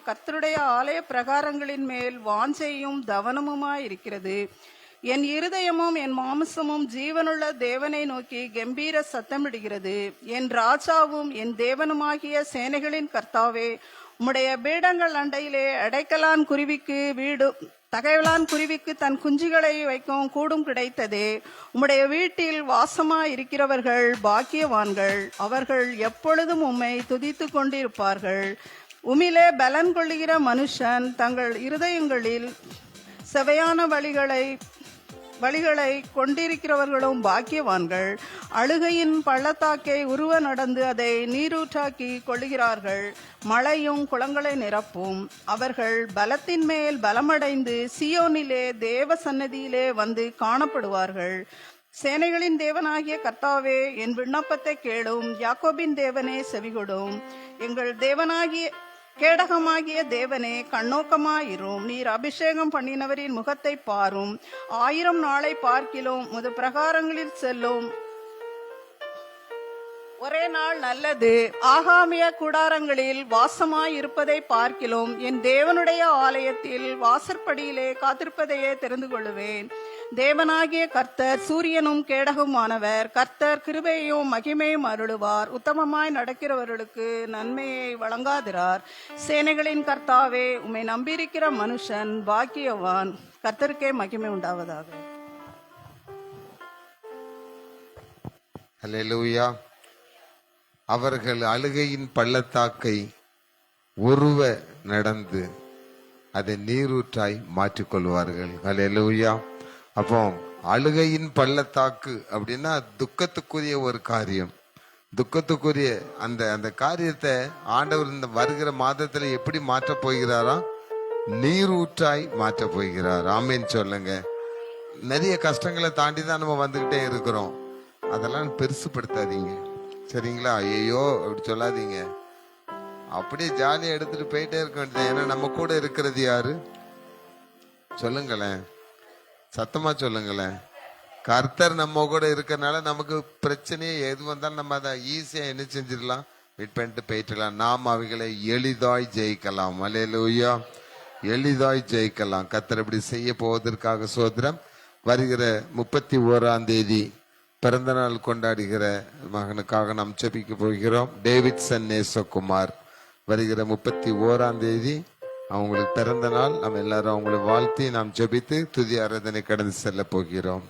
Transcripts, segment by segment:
கர்த்தருடைய ஆலய பிரகாரங்களின் மேல் வாஞ்சையும் தவனமுமாயிருக்கிறது. என் இருதயமும் என் மாம்சமும் ஜீவனுள்ள தேவனை நோக்கி கம்பீர சத்தமிடுகிறது. என் ராஜாவும் என் தேவனுமாகிய சேனைகளின் கர்த்தாவே, உம்முடைய பீடங்கள் அண்டையிலே அடைக்கலான் குருவிக்கு வீடு தகைவலான் குருவிக்கு தன் குஞ்சுகளை வைக்கும் கூடும் கிடைத்ததே. உம்முடைய வீட்டில் வாசமாயிருக்கிறவர்கள் பாக்கியவான்கள், அவர்கள் எப்பொழுதும் உம்மை துதித்து கொண்டிருப்பார்கள். உம்மிலே பலன் கொள்ளுகிற மனுஷன் தங்கள் இருதயங்களில் செவையான வழிகளை கொண்டிருக்கிறவர்களும் பாக்கியவான்கள். அழுகையின் பள்ளத்தாக்கை உருவ நடந்து அதை நீரூற்றாக்கி கொள்ளுகிறார்கள். மழையும் குளங்களை நிரப்பும். அவர்கள் பலத்தின் மேல் பலமடைந்து சியோனிலே தேவ சன்னதியிலே வந்து காணப்படுவார்கள். சேனைகளின் தேவனாகிய கர்த்தாவே, என் விண்ணப்பத்தை கேளும். யாக்கோபின் தேவனே, செவிகொடும். எங்கள் தேவனாகிய கேடகமாகிய தேவனே, கண்ணோக்கமாயிரும். நீர் அபிஷேகம் பண்ணினவரின் முகத்தை பாரும். 1000 நாளை பார்க்கிலும் முது பிரகாரங்களில் செல்லும் ஒரே நாள் நல்லது. ஆகாமிய கூடாரங்களில் வாசமாயிருப்பதை பார்க்கிலும் என் தேவனுடைய ஆலயத்தில் வாசற்படியிலே காத்திருப்பதையே தெரிந்து கொள்ளுவேன். தேவனாகிய கர்த்தர் சூரியனும் கேடகமானவர். கர்த்தர் கிருபையும் மகிமையும் அருளுவார். உத்தமமாய் நடக்கிறவர்களுக்கு நன்மையை வழங்காதிரார். சேனைகளின் கர்த்தாவே, உம்மை நம்பியிருக்கிற மனுஷன் பாக்கியவான். கர்த்தருக்கே மகிமை உண்டாவதாக. அல்லேலூயா. அவர்கள் அழுகையின் பள்ளத்தாக்கை உருவ நடந்து அதை நீரூற்றாய் மாற்றிக்கொள்வார்கள். அல்லேலூயா. அப்போ அழுகையின் பள்ளத்தாக்கு அப்படின்னா துக்கத்துக்குரிய ஒரு காரியம். துக்கத்துக்குரிய அந்த காரியத்தை ஆண்டவர் இந்த வருகிற மாதத்துல எப்படி மாற்ற போகிறாரா? நீரூற்றாய் மாற்ற போகிறார். ஆமேன்னு சொல்லுங்க. நிறைய கஷ்டங்களை தாண்டி தான் நம்ம வந்துகிட்டே இருக்கிறோம். அதெல்லாம் பெருசுப்படுத்தாதீங்க, சரிங்களா? ஐயோ அப்படி சொல்லாதீங்க. அப்படியே ஜாலியா எடுத்துட்டு போயிட்டே இருக்க வேண்டியது. ஏன்னா நம்ம கூட இருக்கிறது யாரு? சொல்லுங்களேன், சத்தமா சொல்லுங்களேன். கர்த்தர் நம்ம கூட இருக்கிறனால நமக்கு பிரச்சனையே எது வந்தாலும் நம்ம அதை ஈஸியா என்ன செஞ்சிடலாம், வெயிட் பண்ணிட்டு போயிட்டுலாம். நாம் அவைகளை எளிதாய் ஜெயிக்கலாம். அல்லேலூயா. எளிதாய் ஜெயிக்கலாம். கர்த்தர் இப்படி செய்ய போவதற்காக சோதரம். வருகிற 31ஆம் தேதி பிறந்த நாள் கொண்டாடுகிற மகனுக்காக நாம் ஜெபிக்க போகிறோம். டேவிட்சன் நேசகுமார் வருகிற 31ஆம் தேதி அவங்களுக்கு பிறந்த நாள். நம்ம எல்லாரும் அவங்களை வாழ்த்தி நாம் ஜெபித்து துதி ஆராதனை கடந்து செல்ல போகிறோம்.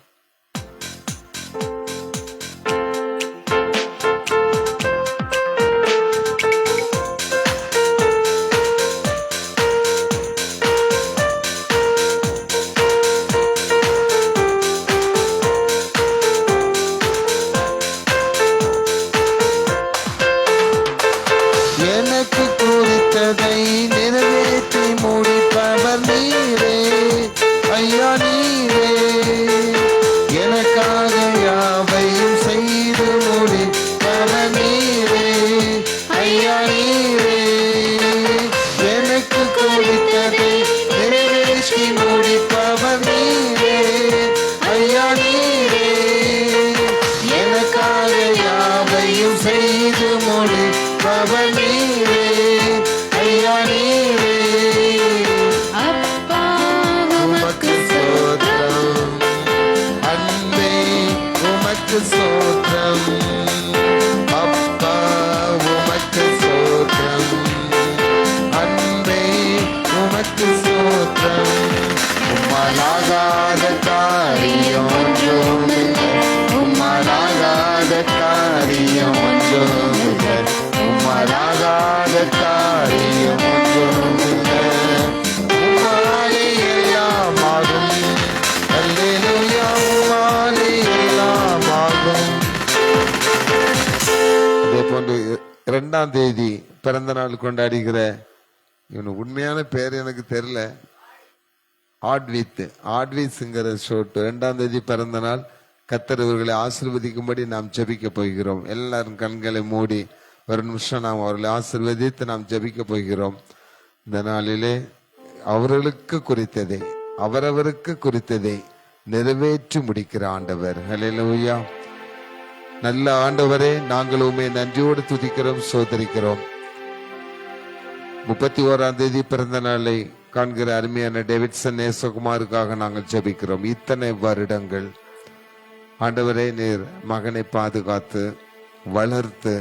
எனக்கு குறித்ததை நிறைவேற்றி முடிப்பவர் நீரே ஐயா, நீரே. எனக்காக யாவையும் செய்து முடிப்பவர் நீரே ஐயா, நீரே. எனக்கு குறித்ததை நிறைவேற்றி முடிப்பவர் நீரே ஐயா, நீரே. எனக்காக யாவையும் செய்து முடிப்பவர் நீரே ஐயா, நீரே. அப்பா உமக்கு ஸ்தோத்திரம், அன்பே உமக்கு ஸ்தோத்திரம். அப்பா உமக்கு ஸ்தோத்திரம், அன்பே உமக்கு ஸ்தோத்திரம். உம்மாலாகாத காரியம் ஒன்றுமில்லை, உம்மாலாகாத காரியம் ஒன்றுமில்லை, உம்மாலாகாத காரியம் ஒன்றுமில்லை. உம்மாலே எல்லாம் ஆகும். அல்லேலூயா. உம்மாலே எல்லாம் ஆகும். அதே போன்று 2ஆம் தேதி பிறந்த நாள் கொண்டாடுகிற இவனு உண்மையான பேர் எனக்கு தெரியல, ஆட்வித்ங்கிற ஷோட்டு 2ஆம் தேதி பிறந்த நாள். கர்த்தர் இவர்களை ஆசீர்வதிக்கும்படி நாம் ஜெபிக்க போகிறோம். எல்லாரும் கண்களை மூடி ஒரு நிமிஷம் நாம் அவர்களை ஆசீர்வதித்து நாம் ஜெபிக்க போகிறோம். இந்த நாளிலே அவர்களுக்கு குறித்ததை, அவரவருக்கு குறித்ததை நிறைவேற்றி முடிக்கிற ஆண்டவர். ஹல்லேலூயா. நல்ல ஆண்டவரே, நாங்கள் உம்மை நன்றியோடு துதிக்கிறோம், சோதரிக்கிறோம். 31ஆம் தேதி பிறந்த நாளை காண்கிற அருமையான டேவிட்சன் நேசகுமாருக்காக நாங்கள் ஜெபிக்கிறோம். இத்தனை வருடங்கள் ஆண்டவரே, நீர் மகனை பாதுகாத்து வளர்த்து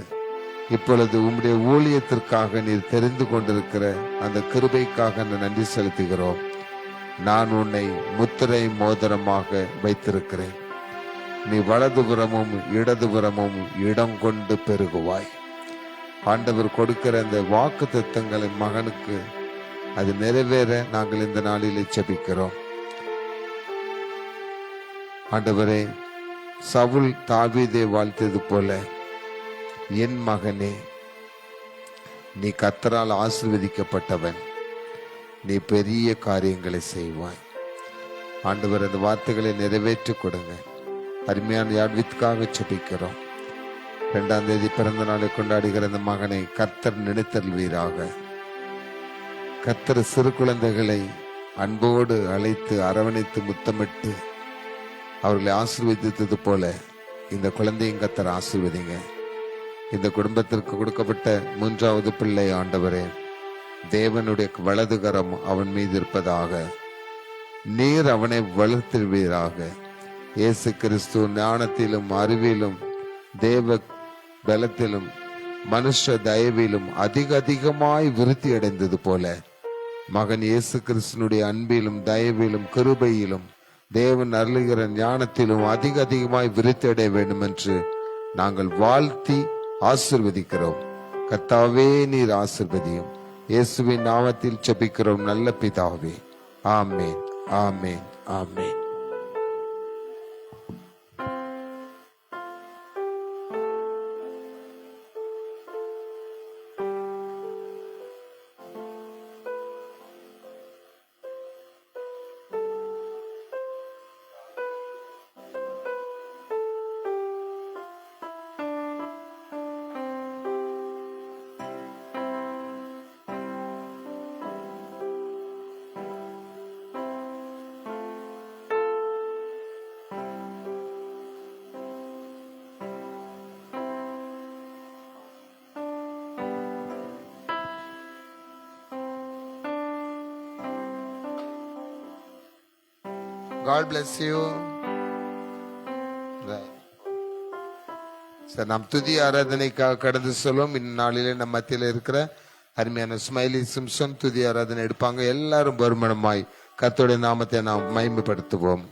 இப்பொழுது உம்முடைய ஊழியத்திற்காக நீர் தெரிந்து கொண்டிருக்கிற அந்த கிருபைக்காக நன்றி செலுத்துகிறோம். நான் உன்னை முத்திரை மோதிரமாக வைத்திருக்கிறேன். நீ வலதுபுறமும் இடதுபுறமும் இடம் கொண்டு பெருகுவாய். ஆண்டவர் கொடுக்கிற அந்த வாக்கு தத்தங்களை மகனுக்கு அது நிறைவேற நாங்கள் இந்த நாளிலே ஜெபிக்கிறோம். ஆண்டவரே, சவுல் தாவீதை வாழ்த்தது போல என் மகனே, நீ கர்த்தரால் ஆசீர்வதிக்கப்பட்டவன், நீ பெரிய காரியங்களை செய்வாய். ஆண்டவர் அந்த வார்த்தைகளை நிறைவேற்றி கொடுங்க. அருமையான யாழ்விற்காக ஜெபிக்கிறோம். 2ஆம் தேதி பிறந்த நாளை கொண்டாடுகிற அந்த மகனை கர்த்தர் நினைத்தல்வீராக. கர்த்தர் சிறு குழந்தைகளை அன்போடு அழைத்து அரவணைத்து முத்தமிட்டு அவர்களை ஆசீர்வதித்தது போல இந்த குழந்தையும் கர்த்தர் ஆசீர்வதிங்க. இந்த குடும்பத்திற்கு கொடுக்கப்பட்ட 3வது பிள்ளை ஆண்டவரே, தேவனுடைய வலதுகரம் அவன் மீது இருப்பதாக. நீர் அவனை வளர்த்திடுவீராக. இயேசு கிறிஸ்து ஞானத்திலும் அறிவிலும் தேவ பலத்திலும் மனுஷ தயவிலும் அதிகமாய் விருத்தி அடைந்தது போல மகன் இயேசு கிறிஸ்துனுடைய அன்பிலும் தயவிலும் கிருபையிலும் தேவன் அருளுகிற ஞானத்திலும் அதிகமாய் விருத்தி அடைய வேண்டும் என்று நாங்கள் வாழ்த்தி ஆசீர்வதிக்கிறோம். கர்த்தாவே, நீர் ஆசீர்வதியும். இயேசுவின் நாமத்தில் ஜெபிக்கிறோம் நல்ல பிதாவே. ஆமேன், ஆமேன், ஆமேன். God bless you. சார், நாம் துதி ஆராதனைக்காக கடந்து சொல்லுவோம். இந்நாளிலே நம் மத்தியில் இருக்கிற அருமையான ஸ்மைலி சிம்சன் துதி ஆராதனை எடுப்பாங்க. எல்லாரும் வருமானமாய் கர்த்தருடைய நாமத்தை நாம் மகிமைப்படுத்துவோம்.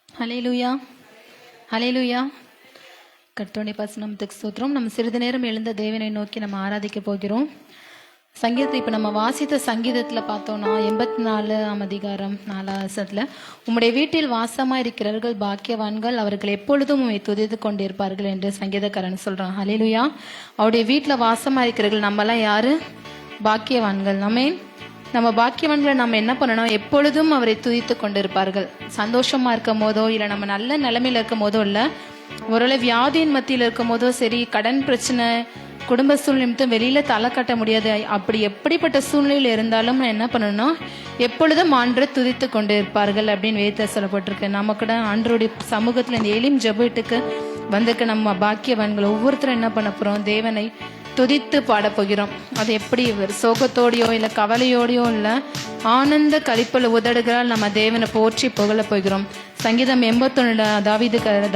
ஹல்லேலூயா, ஹல்லேலூயா. கர்த்தருடைய பரிசுத்தத்துக்கு ஸ்தோத்திரம். நம்ம சிறிது நேரம் எழுந்த தேவனை நோக்கி நம்ம ஆராதிக்க போகிறோம். சங்கீதத்தை இப்போ நம்ம வாசித்த சங்கீதத்தில் பார்த்தோம்னா 84ஆம் அதிகாரம் 4ஆம் வசனத்தில், உம்முடைய வீட்டில் வாசமாக இருக்கிறவர்கள் பாக்கியவான்கள், அவர்கள் எப்பொழுதும் உம்மை துதித்து கொண்டிருப்பார்கள் என்று சங்கீதக்காரன் சொல்கிறான். ஹல்லேலூயா. அவருடைய வீட்டில் வாசமாக இருக்கிறவர்கள் நம்மலாம் யாரு? பாக்கியவான்கள். நம்ம பாக்கியவான்களை நம்ம என்ன பண்ணணும்? எப்பொழுதும் அவரை துதித்து கொண்டிருப்பார்கள். சந்தோஷமா இருக்கும் போதோ இல்லை நம்ம நல்ல நிலைமையில இருக்கும் போதோ இல்லை, ஒருவேளை வியாதியின் மத்தியில் இருக்கும் போதோ சரி, கடன் பிரச்சனை, குடும்ப சூழ்நிலை வெளியில தலை கட்ட முடியாது, அப்படி எப்படிப்பட்ட சூழ்நிலையில் இருந்தாலும் என்ன பண்ணணும்னா எப்பொழுதும் ஆண்டரை துதித்து கொண்டு இருப்பார்கள் அப்படின்னு வேதத்தில் சொல்லப்பட்டிருக்கு. நம்ம கூட ஆண்டருடைய சமூகத்தில் இந்த எலிம் ஜெபத்துக்கு வந்துக்க நம்ம பாக்கியவான்கள் ஒவ்வொருத்தரும் என்ன பண்ண போறோம்? தேவனை துதித்து பாட போகிறோம். அது எப்படி சோகத்தோடையோ இல்லை கவலையோடையோ இல்லை, ஆனந்த களிப்புல உதடுகளால் நம்ம தேவனை போற்றி புகழ போகிறோம். சங்கீதம் 81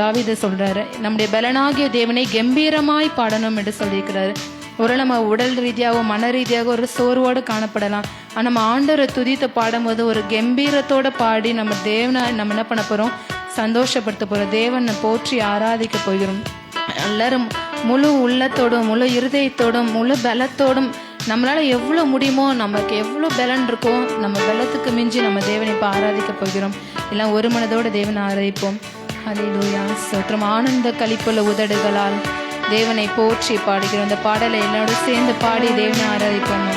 தாவீது சொல்றாரு, நம்முடைய பலனாகிய தேவனை கம்பீரமாய் பாடணும் என்று சொல்லியிருக்கிறாரு. ஒரு நம்ம உடல் ரீதியாகவோ மன ரீதியாக ஒரு சோர்வோடு காணப்படலாம், ஆனால் நம்ம ஆண்டவரை துதித்து பாடும்போது ஒரு கம்பீரத்தோட பாடி நம்ம தேவனை நம்ம என்ன பண்ண போறோம்? சந்தோஷப்படுத்த போறோம். தேவனை போற்றி ஆராதிக்க போகிறோம். எல்லாரும் முழு உள்ளத்தோடும் முழு இருதயத்தோடும் முழு பலத்தோடும் நம்மளால எவ்வளோ முடியுமோ, நமக்கு எவ்வளோ பலன் இருக்கோ நம்ம பலத்துக்கு மிஞ்சி நம்ம தேவனை இப்போ ஆராதிக்க போகிறோம். எல்லாம் ஒரு மனதோடு தேவனை ஆராதிப்போம். ஹல்லேலூயா, ஸ்தோத்திரம். ஆனந்த களிப்புள்ள உதடுகளால் தேவனை போற்றி பாடுகிறோம். இந்த பாடலை எல்லாரோட சேர்ந்து பாடி தேவனை ஆராதிப்போம்.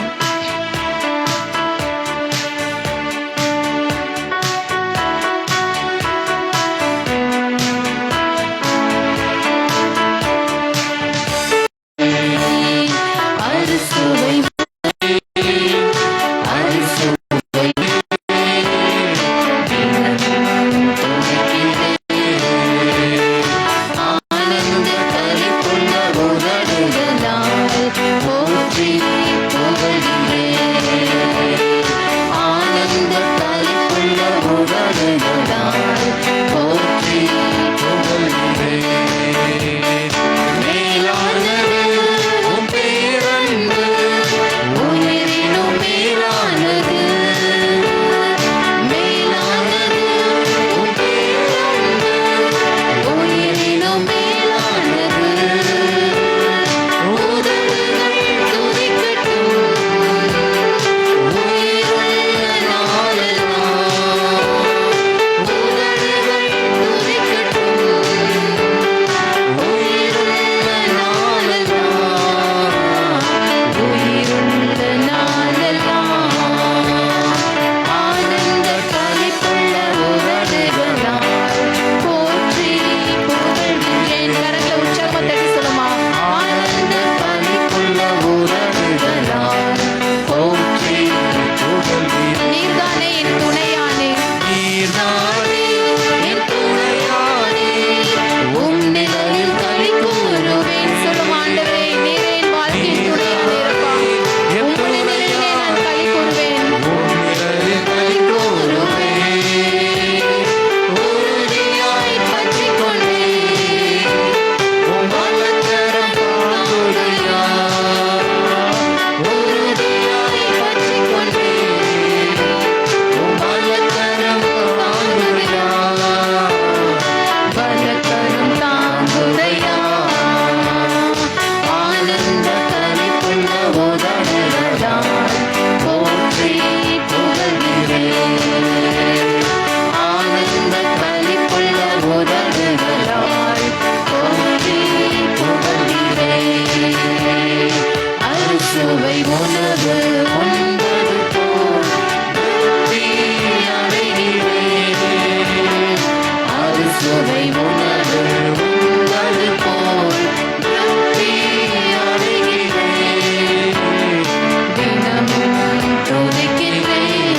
ஆனந்த கலிப்புள்ள உதடுகளால் போற்றி புகழ்கின்றேன். ஆனந்த களிப்புள்ள உதடுகளால் போற்றி புகழ்கின்றேன். மேலானது உம் பேரன்பு, உயிரினும் மேலானது. மேலானது உம் பேரன்பு, உயிரினும் மேலானது. உதடுகள் துதிக்கட்டும், உயிருள்ள நாளெல்லாம். உதடுகள் துதிக்கட்டும், உயிருள்ள நாளெல்லாம். உயிருள்ள நாளெல்லாம். ஆனந்த களிப்புள்ள உதடுகளால் போற்றி புகழ்கின்றேன். கரங்களை உற்சாகமா தட்டி சொல்லுமா. ஆனந்த களிப்புள்ள உதடுகளால் போற்றி புகழ்கின்றேன். நீர்தானே என் துணையானே, நீர்தானே என் துணையானே, உம் நிழலில் களி கூறுவேன். சொல்லும் ஆண்டவரே, நீரே என் வாழ்க்கையின் துணையானே இருப்பா. உம் நிழலிலே நான் களி கூறுவேன். களி கூறுவேன். உறுதியாய் பற்றிக் கொண்டேன். உம் வலக்கரம் தாங்குதையா. உறுதியாய் பற்றிக் கொண்டேன். உம் வலக்கரம் தாங்குதையா. வலக்கரம் தாங்குதையா. ஆனந்த களிப்புள்ள உதடுகளால் போற்றி புகழ்கின்றேன். ஆனந்த களிப்புள்ள உதடுகளால் போற்றி புகழ்கின்றேன். அறுசுவை உணவு உண்பது போல் திருப்தி அடைகிறேன். அறுசுவை உணவு உண்பது போல் திருப்தி அடைகிறேன். தினமும் துதிக்கின்றேன்.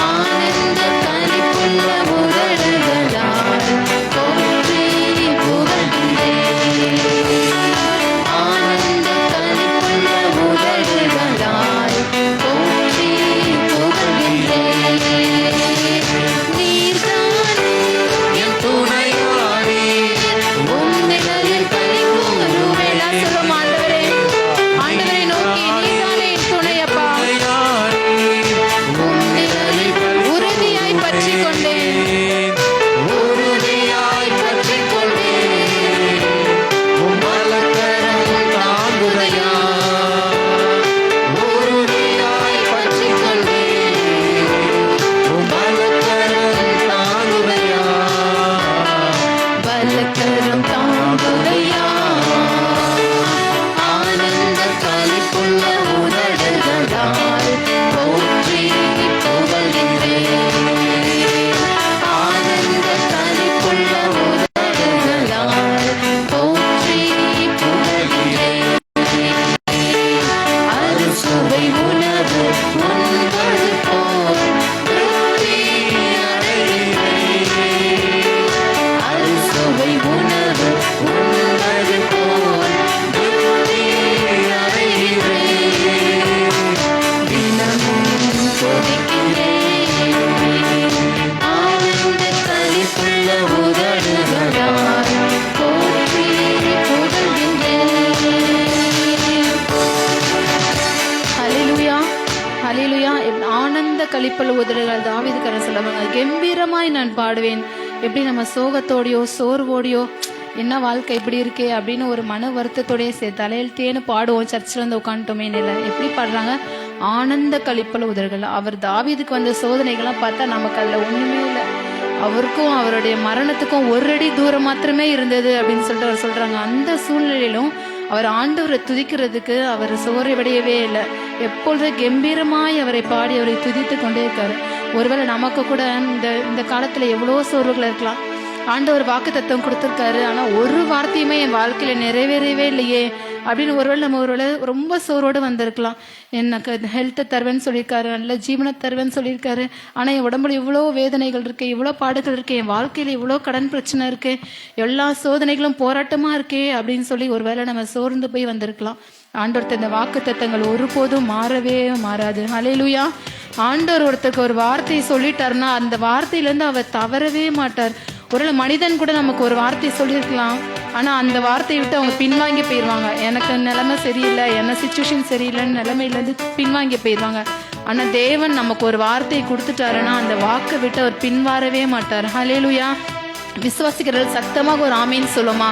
ஆனந்த களிப்புள்ள உதடுகளால் போற்றி புகழ்கின்றேன். ஆனந்த களிப்புள்ள உதடுகளால் போற்றி புகழ்கின்றேன். நீர்தானே என் துணையானே, உம் நிழலில் களி கூறுவேன். நான் சொல்லும் ஆண்டவரே, ஆண்டவரை நோக்கி நீர்தானே என் துணையப்பா. உம் நிழலில் உறுதியாய் பற்றிக் கொண்டேன். உறுதியாய் பற்றிக் கொண்டேன். உம் வலக்கரம் தாங்குதையா. உறுதியாய் பற்றிக் கொண்டேன். உம் வலக்கரம் தாங்குதையா. வலக்கரம் தாங்குதையா. ஆனந்த களிப்புள்ள உதடுகளால் போற்றி புகழ்கின்றேன். ஆனந்த களிப்புள்ள உதடுகளால் போற்றி புகழ்கின்றேன். அறுசுவை உணவு உண்பது போல் திருப்தி அடைகிறேன். அறுசுவை உணவு உண்பது போல் திருப்தி அடைகிறேன். தினமும் துதிக்கின்றேன். ஆனந்த களிப்புள்ள உதடுகளால் போற்றி புகழ்கின்றேன். ஹல்லேலூயா, ஹல்லேலூயா. ஆனந்த களிப்புள்ள உதடுகள் தாவீதுக்காரர் சொல்லுவாங்க, கம்பீரமாய் நான் பாடுவேன். எப்படி நம்ம சோகத்தோடையோ சோர்வோடையோ என்ன வாழ்க்கை இப்படி இருக்கே அப்படின்னு ஒரு மன வருத்தத்தோடய தலையெழுத்தேன்னு பாடுவோம். சர்ச்சில் வந்து உட்காந்துட்டோமே இல்லை, எப்படி பாடுறாங்க? ஆனந்த களிப்புள்ள உதடுகள். அவர் தாவீதுக்கு வந்த சோதனைகள்லாம் பார்த்தா நமக்கு அதில் ஒன்றுமே இல்லை. அவருக்கும் அவருடைய மரணத்துக்கும் ஒரு அடி தூரம் மாத்திரமே இருந்தது அப்படின்னு சொல்லிட்டு அவர் சொல்றாங்க. அந்த சூழ்நிலையிலும் அவர் ஆண்டவரை துதிக்கிறதுக்கு அவர் சோர்வடையவே இல்லை. எப்பொழுதும் கம்பீரமாய் அவரை பாடி அவரை துதித்து கொண்டே இருக்காரு. ஒருவேளை நமக்கு கூட இந்த காலத்துல எவ்வளோ சோர்வுகள் இருக்கலாம். ஆண்டவர் வாக்கு தத்துவம் கொடுத்துருக்காரு, ஆனா ஒரு வார்த்தையுமே என் வாழ்க்கையில நிறைவேறவே இல்லையே, அப்படின்னு ஒருவேளை நம்ம ரொம்ப சோரோடு வந்திருக்கலாம். எனக்கு ஹெல்த்தை தருவேன்னு சொல்லியிருக்காரு, நல்ல ஜீவனை தருவேன்னு சொல்லியிருக்காரு, ஆனால் என் உடம்புல இவ்வளோ வேதனைகள் இருக்கு, இவ்வளோ பாடுகள் இருக்கு, என் வாழ்க்கையில் இவ்வளோ கடன் பிரச்சனை இருக்கு, எல்லா சோதனைகளும் போராட்டமாக இருக்கே அப்படின்னு சொல்லி ஒருவேளை நம்ம சோர்ந்து போய் வந்திருக்கலாம். ஆண்டவர் இந்த வாக்குத்தத்தங்கள் ஒருபோதும் மாறவே மாறாது. ஹல்லேலூயா. ஆண்டவர் ஒருத்தருக்கு ஒரு வார்த்தையை சொல்லிட்டாருன்னா அந்த வார்த்தையிலேருந்து அவர் தவறவே மாட்டார். ஒரு மனிதன் கூட நமக்கு ஒரு வார்த்தையை சொல்லியிருக்கலாம், ஆனால் அந்த வார்த்தையை விட்டு அவங்க பின்வாங்கி போயிடுவாங்க. எனக்கு நிலைமை சரியில்லை, என்ன சிச்சுவேஷன் சரியில்லைன்னு நிலைமையிலேருந்து பின்வாங்கி போயிடுவாங்க. ஆனால் தேவன் நமக்கு ஒரு வார்த்தையை கொடுத்துட்டாருன்னா அந்த வாக்கை விட்டு அவர் பின்வாரவே மாட்டார். ஹல்லேலூயா. விசுவாசிக்கிறவர்கள் சத்தமாக ஒரு ஆமீன் சொல்லுமா?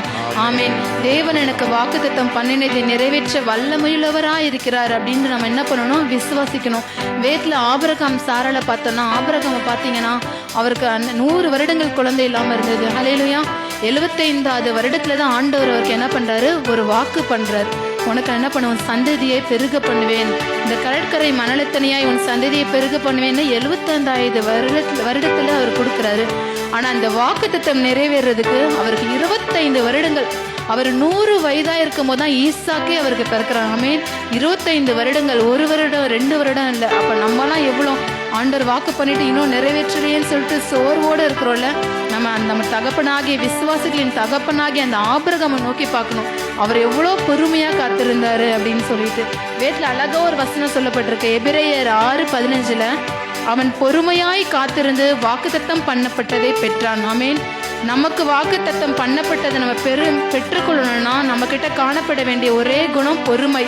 ஆமீன். தேவன் எனக்கு வாக்குத்தத்தம் பண்ணினதை நிறைவேற்ற வல்லமையுள்ளவராக இருக்கிறார் அப்படின்னு நம்ம என்ன பண்ணணும்? விசுவாசிக்கணும். வேதத்தில் ஆபிரகாம் சாராளை பார்த்தோம்னா, ஆபிரகாமை பார்த்தீங்கன்னா அவருக்கு 100 வருடங்கள் குழந்தை இல்லாமல் இருந்தது. ஹல்லேலூயா. 75வது வருடத்துல தான் ஆண்டவர் அவருக்கு என்ன பண்றாரு? ஒரு வாக்கு பண்றாரு. உனக்கு என்ன பண்ணுவேன்? சந்ததியை பெருக பண்ணுவேன், இந்த கடற்கரை மணலத்தனையாய் உன் சந்ததியை பெருக பண்ணுவேன்னு 75வது வருடத்துல அவர் கொடுக்குறாரு. ஆனா அந்த வாக்குத்தத்தம் நிறைவேறதுக்கு அவருக்கு 25 வருடங்கள். அவர் 100 வயதா இருக்கும் போது தான் ஈசாக்கே அவருக்கு பிறக்கிறாங்க. ஆமென். 25 வருடங்கள், 1 வருடம் 2 வருடம் இல்லை. அப்ப நம்மலாம் எவ்வளோ ஆண்டவர் வாக்கு பண்ணிட்டு இன்னும் நிறைவேற்றலையேன்னு சொல்லிட்டு சோர்வோடு இருக்கிறோம்ல. நம்ம தகப்பனாகிய விசுவாசிகளின் தகப்பனாகிய அந்த ஆபிரகாமை நோக்கி பார்க்கணும். அவர் எவ்வளோ பொறுமையா காத்திருந்தாரு அப்படின்னு சொல்லிட்டு வேதத்தில் அழகா ஒரு வசனம் சொல்லப்பட்டிருக்கு. எபிரேயர் 6:15 அவன் பொறுமையாய் காத்திருந்து வாக்குத்தத்தம் பண்ணப்பட்டதை பெற்றான். ஆமென். நமக்கு வாக்குத்தத்தம் பண்ணப்பட்டதை நம்ம பெற்றுக்கொள்ளணும்னா நம்ம கிட்ட காணப்பட வேண்டிய ஒரே குணம் பொறுமை.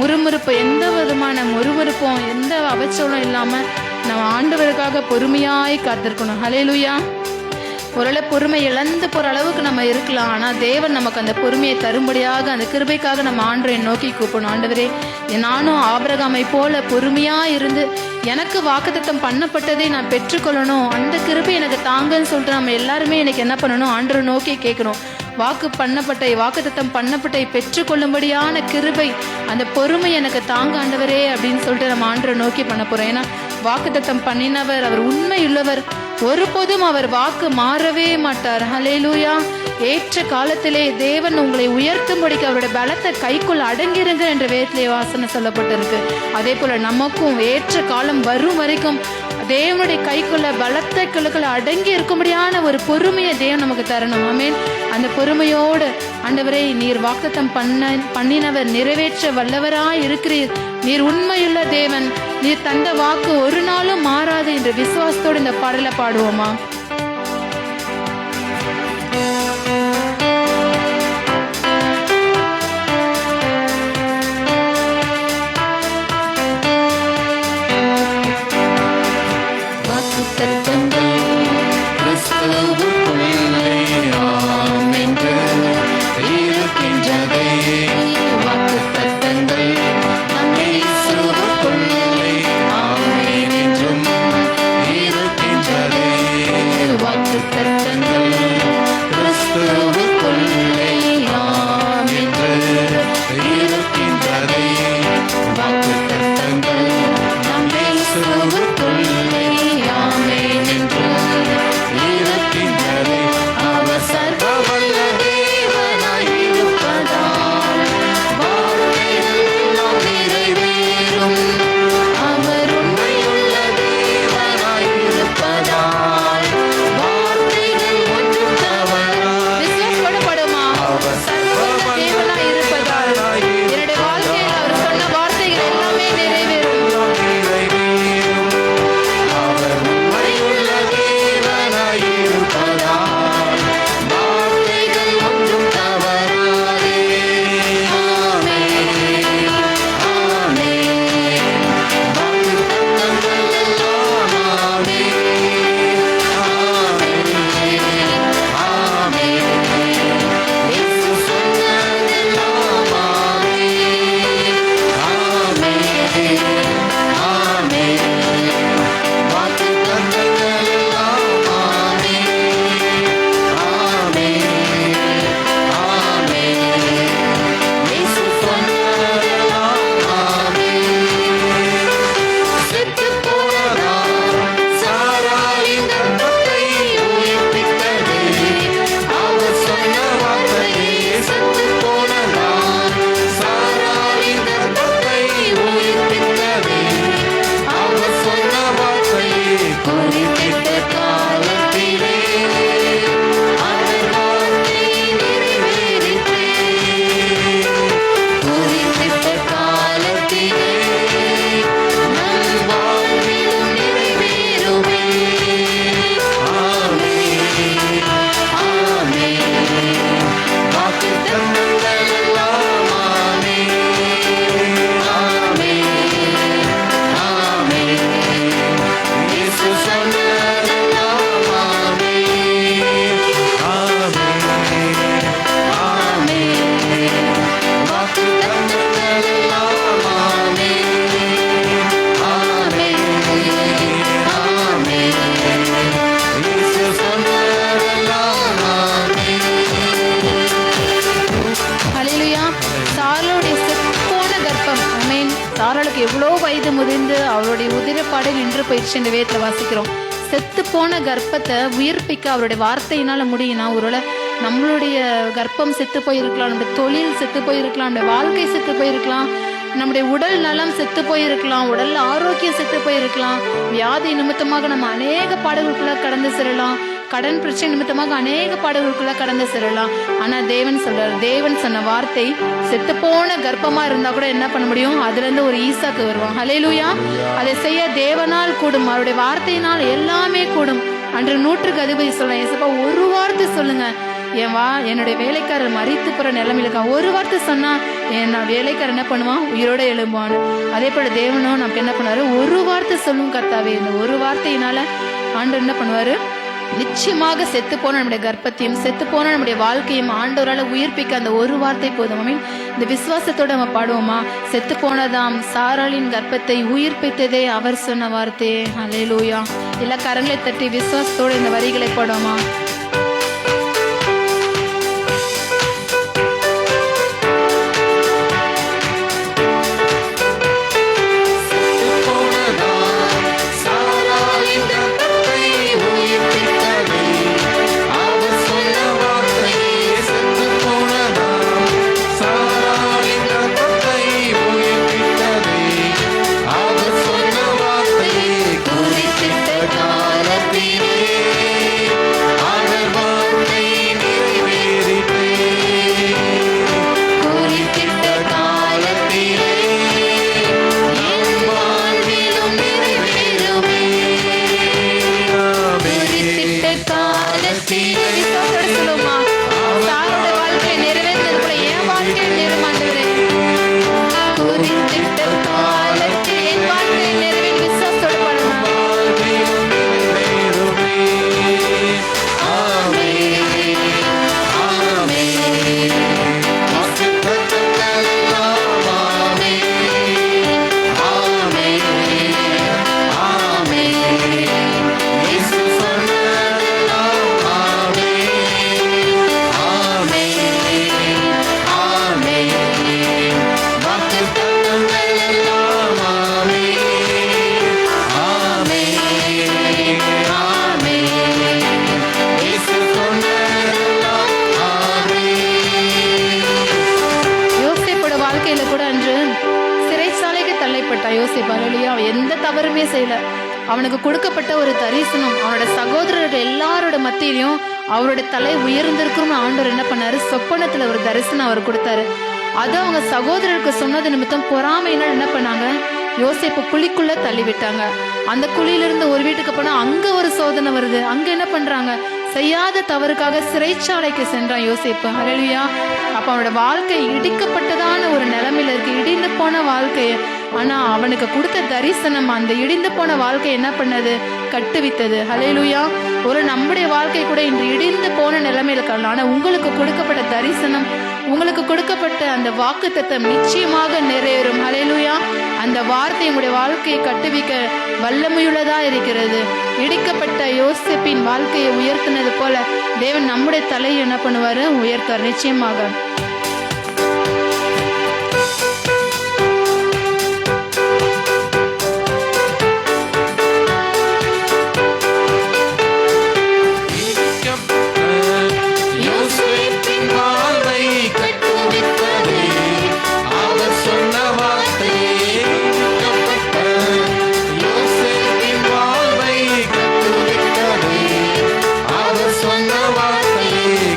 முறுமுறுப்பு, எந்த விதமான முறுமுறுப்பும் எந்த அவச்சலும் இல்லாம நம்ம ஆண்டவருக்காக பொறுமையாய் காத்திருக்கணும். ஹல்லேலூயா. ஒருவேளை பொறுமை இழந்து போற அளவுக்கு நம்ம இருக்கலாம், ஆனா தேவன் நமக்கு அந்த பொறுமையை தரும்படியாக அந்த கிருபைக்காக நம்ம ஆண்டவரை நோக்கி கூப்பிடணும். ஆண்டவரே, நானும் ஆபிரகாமை போல பொறுமையா இருந்து எனக்கு வாக்குத்தத்தம் பண்ணப்பட்டதை நான் பெற்றுக்கொள்ளணும், அந்த கிருபை எனக்கு தாங்கன்னு சொல்லிட்டு நம்ம எல்லாருமே எனக்கு என்ன பண்ணணும்? ஆண்டவரை நோக்கி கேட்கணும். வாக்குத்தத்தம் பண்ணப்பட்டை பெற்றுக்கொள்ளும்படியான கிருபை, அந்த பொறுமை எனக்கு தாங்க ஆண்டவரே அப்படின்னு சொல்லிட்டு நம்ம ஆண்டவரை நோக்கி பண்ண போறோம். ஏன்னா வாக்குத்தத்தம் பண்ணினவர், அவர் உண்மை உள்ளவர், ஒருபோதும் அவர் வாக்கு மாறவே மாட்டார். ஹல்லேலூயா. ஏற்ற காலத்திலே தேவன் உங்களை உயர்த்தும்படிக்கு அவருடைய பலத்தை கைக்குள் அடங்கிருங்க என்ற வேதத்திலே வாசனை சொல்லப்பட்டிருக்கு. அதே போல நமக்கும் ஏற்ற காலம் வரும் வரைக்கும் தேவனுடைய கைக்குள்ள பலத்தை கிழக்குள்ள அடங்கி இருக்கும்படியான ஒரு பொறுமையை தேவன் நமக்கு தரணும். ஆமென். அந்த பொறுமையோடு ஆண்டவரே, நீர் வாக்குத்தத்தம் பண்ணினவர், நிறைவேற்ற வல்லவராய் இருக்கிறீர், நீர் உண்மையுள்ள தேவன், நீர் தந்த வாக்கு ஒரு நாளும் மாறாது என்ற விசுவாசத்தோடு இந்த பாடலை பாடுவோமா? என்னுடைய வாக்குத்தத்தங்கள் எல்லாம் ஆமென். ஆமென். ஆமென். இயேசு சொன்னதெல்லாம் ஆமென். ஹல்லேலூயா. சாராளுடைய செத்துப்போன கர்ப்பம். ஆமென். சாராளுக்கு எவ்வளோ வயது முதிர்ந்து அவருடைய உதிரப்பாடு நின்று போயிடுச்சு இந்த வேதத்தை வாசிக்கிறோம். செத்து போன கர்ப்பத்தை உயிர்ப்பிக்க அவருடைய வார்த்தையினால முடியும்னா, ஒருவேளை நம்மளுடைய கர்ப்பம் செத்து போயிருக்கலாம், நம்முடைய தொழில் செத்து போயிருக்கலாம், நம்முடைய வாழ்க்கை செத்து போயிருக்கலாம், நம்முடைய உடல் நலம் செத்து போயிருக்கலாம், உடல் ஆரோக்கியம் செத்து போயிருக்கலாம், வியாதி நிமித்தமாக நம்ம அநேக பாடுகளுக்குள்ள கடந்து செல்லலாம், கடன் பிரச்சனை நிமித்தமாக அநேக பாடுகளுக்குள்ள கடந்து செல்லலாம். ஆனா தேவன் சொல்றார், தேவன் சொன்ன வார்த்தை செத்து போன கர்ப்பமா இருந்தா கூட என்ன பண்ண முடியும்? அதுல இருந்து ஒரு ஈசாக்கு வருவான். ஹல்லேலூயா. அதை செய்ய தேவனால் கூடும், அவருடைய வார்த்தையினால் எல்லாமே கூடும். அன்று 100க்கு அதிபதி சொல்றேன், ஏசப்பா ஒரு வார்த்தை சொல்லுங்க, என்னுடைய வேலைக்காரர் மரித்து போற நிலைமையில இருக்கான், ஒரு வார்த்தை சொன்னா என் வேலைக்காரர் என்ன பண்ணுவான்? உயிரோட எழும்புவான். அதே போல தேவனும் நமக்கு என்ன பண்ணுவாரு? ஒரு வார்த்தை சொல்லும் கர்த்தாவே. இந்த ஒரு வார்த்தையினால ஆண்டவர் என்ன பண்ணுவாரு? நிச்சயமாக செத்து போன நம்முடைய கர்ப்பத்தையும் செத்து போன நம்முடைய வாழ்க்கையும் ஆண்டவரால உயிர்ப்பிக்க அந்த ஒரு வார்த்தை போதும். மீன் இந்த விசுவாசத்தோட நம்ம பாடுவோமா? செத்து போனதாம் சாராளின் கர்ப்பத்தை உயிர்ப்பித்ததே அவர் சொன்ன வார்த்தை. ஹல்லேலூயா. எல்லா கரங்களை தட்டி விசுவாசத்தோட இந்த வரிகளை பாடுவோமா? எந்த தவறுமே செய்யல. அவனுக்கு கொடுக்கப்பட்ட ஒரு தரிசனம், அவனோட சகோதரர்கள் எல்லாரோட மத்தியிலையும் அவரோட தலை உயர்ந்திருக்கும் ஆண்டவர் என்ன பண்ணாரு? சொப்பனத்துல ஒரு தரிசனம் அவர் கொடுத்தாரு. அது அவங்க சகோதரருக்கு சொன்னது நிமித்தம் பொறாமையினால் என்ன பண்ணாங்க? யோசேப்பு குழிக்குள்ள தள்ளி விட்டாங்க. அந்த குழியிலிருந்து ஒரு வீட்டுக்கு போனா அங்க ஒரு சோதனை வருது. அங்க என்ன பண்றாங்க? செய்யாத தவறுக்காக சிறைச்சாலைக்கு சென்றான் யோசேப்பு. ஹல்லேலூயா. அப்ப அவனோட வாழ்க்கை இடிக்கப்பட்டதான ஒரு நிலைமையில இருக்கு, இடிந்து போன வாழ்க்கை. ஆனா அவனுக்கு கொடுத்த தரிசனம் அந்த இடிந்து போன வாழ்க்கை என்ன பண்ணது? கட்டுவித்தது. ஹல்லேலூயா. ஒரு நம்முடைய வாழ்க்கை கூட இன்று இடிந்து போன நிலைமையில இருக்கலாம். ஆனா உங்களுக்கு கொடுக்கப்பட்ட தரிசனம், உங்களுக்கு கொடுக்கப்பட்ட அந்த வாக்குத்தத்தம் நிச்சயமாக நிறைவேறும். ஹல்லேலூயா. அந்த வார்த்தை உங்களுடைய வாழ்க்கையை கட்டுவிக்க வல்லமையுள்ளதா இருக்கிறது. இடிக்கப்பட்ட யோசேப்பின் வாழ்க்கையை உயர்த்தினது போல தேவன் நம்முடைய தலையை என்ன பண்ணுவாரு? உயர்த்தார் நிச்சயமாக.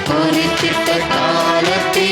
குறித்திட்ட காலத்தில்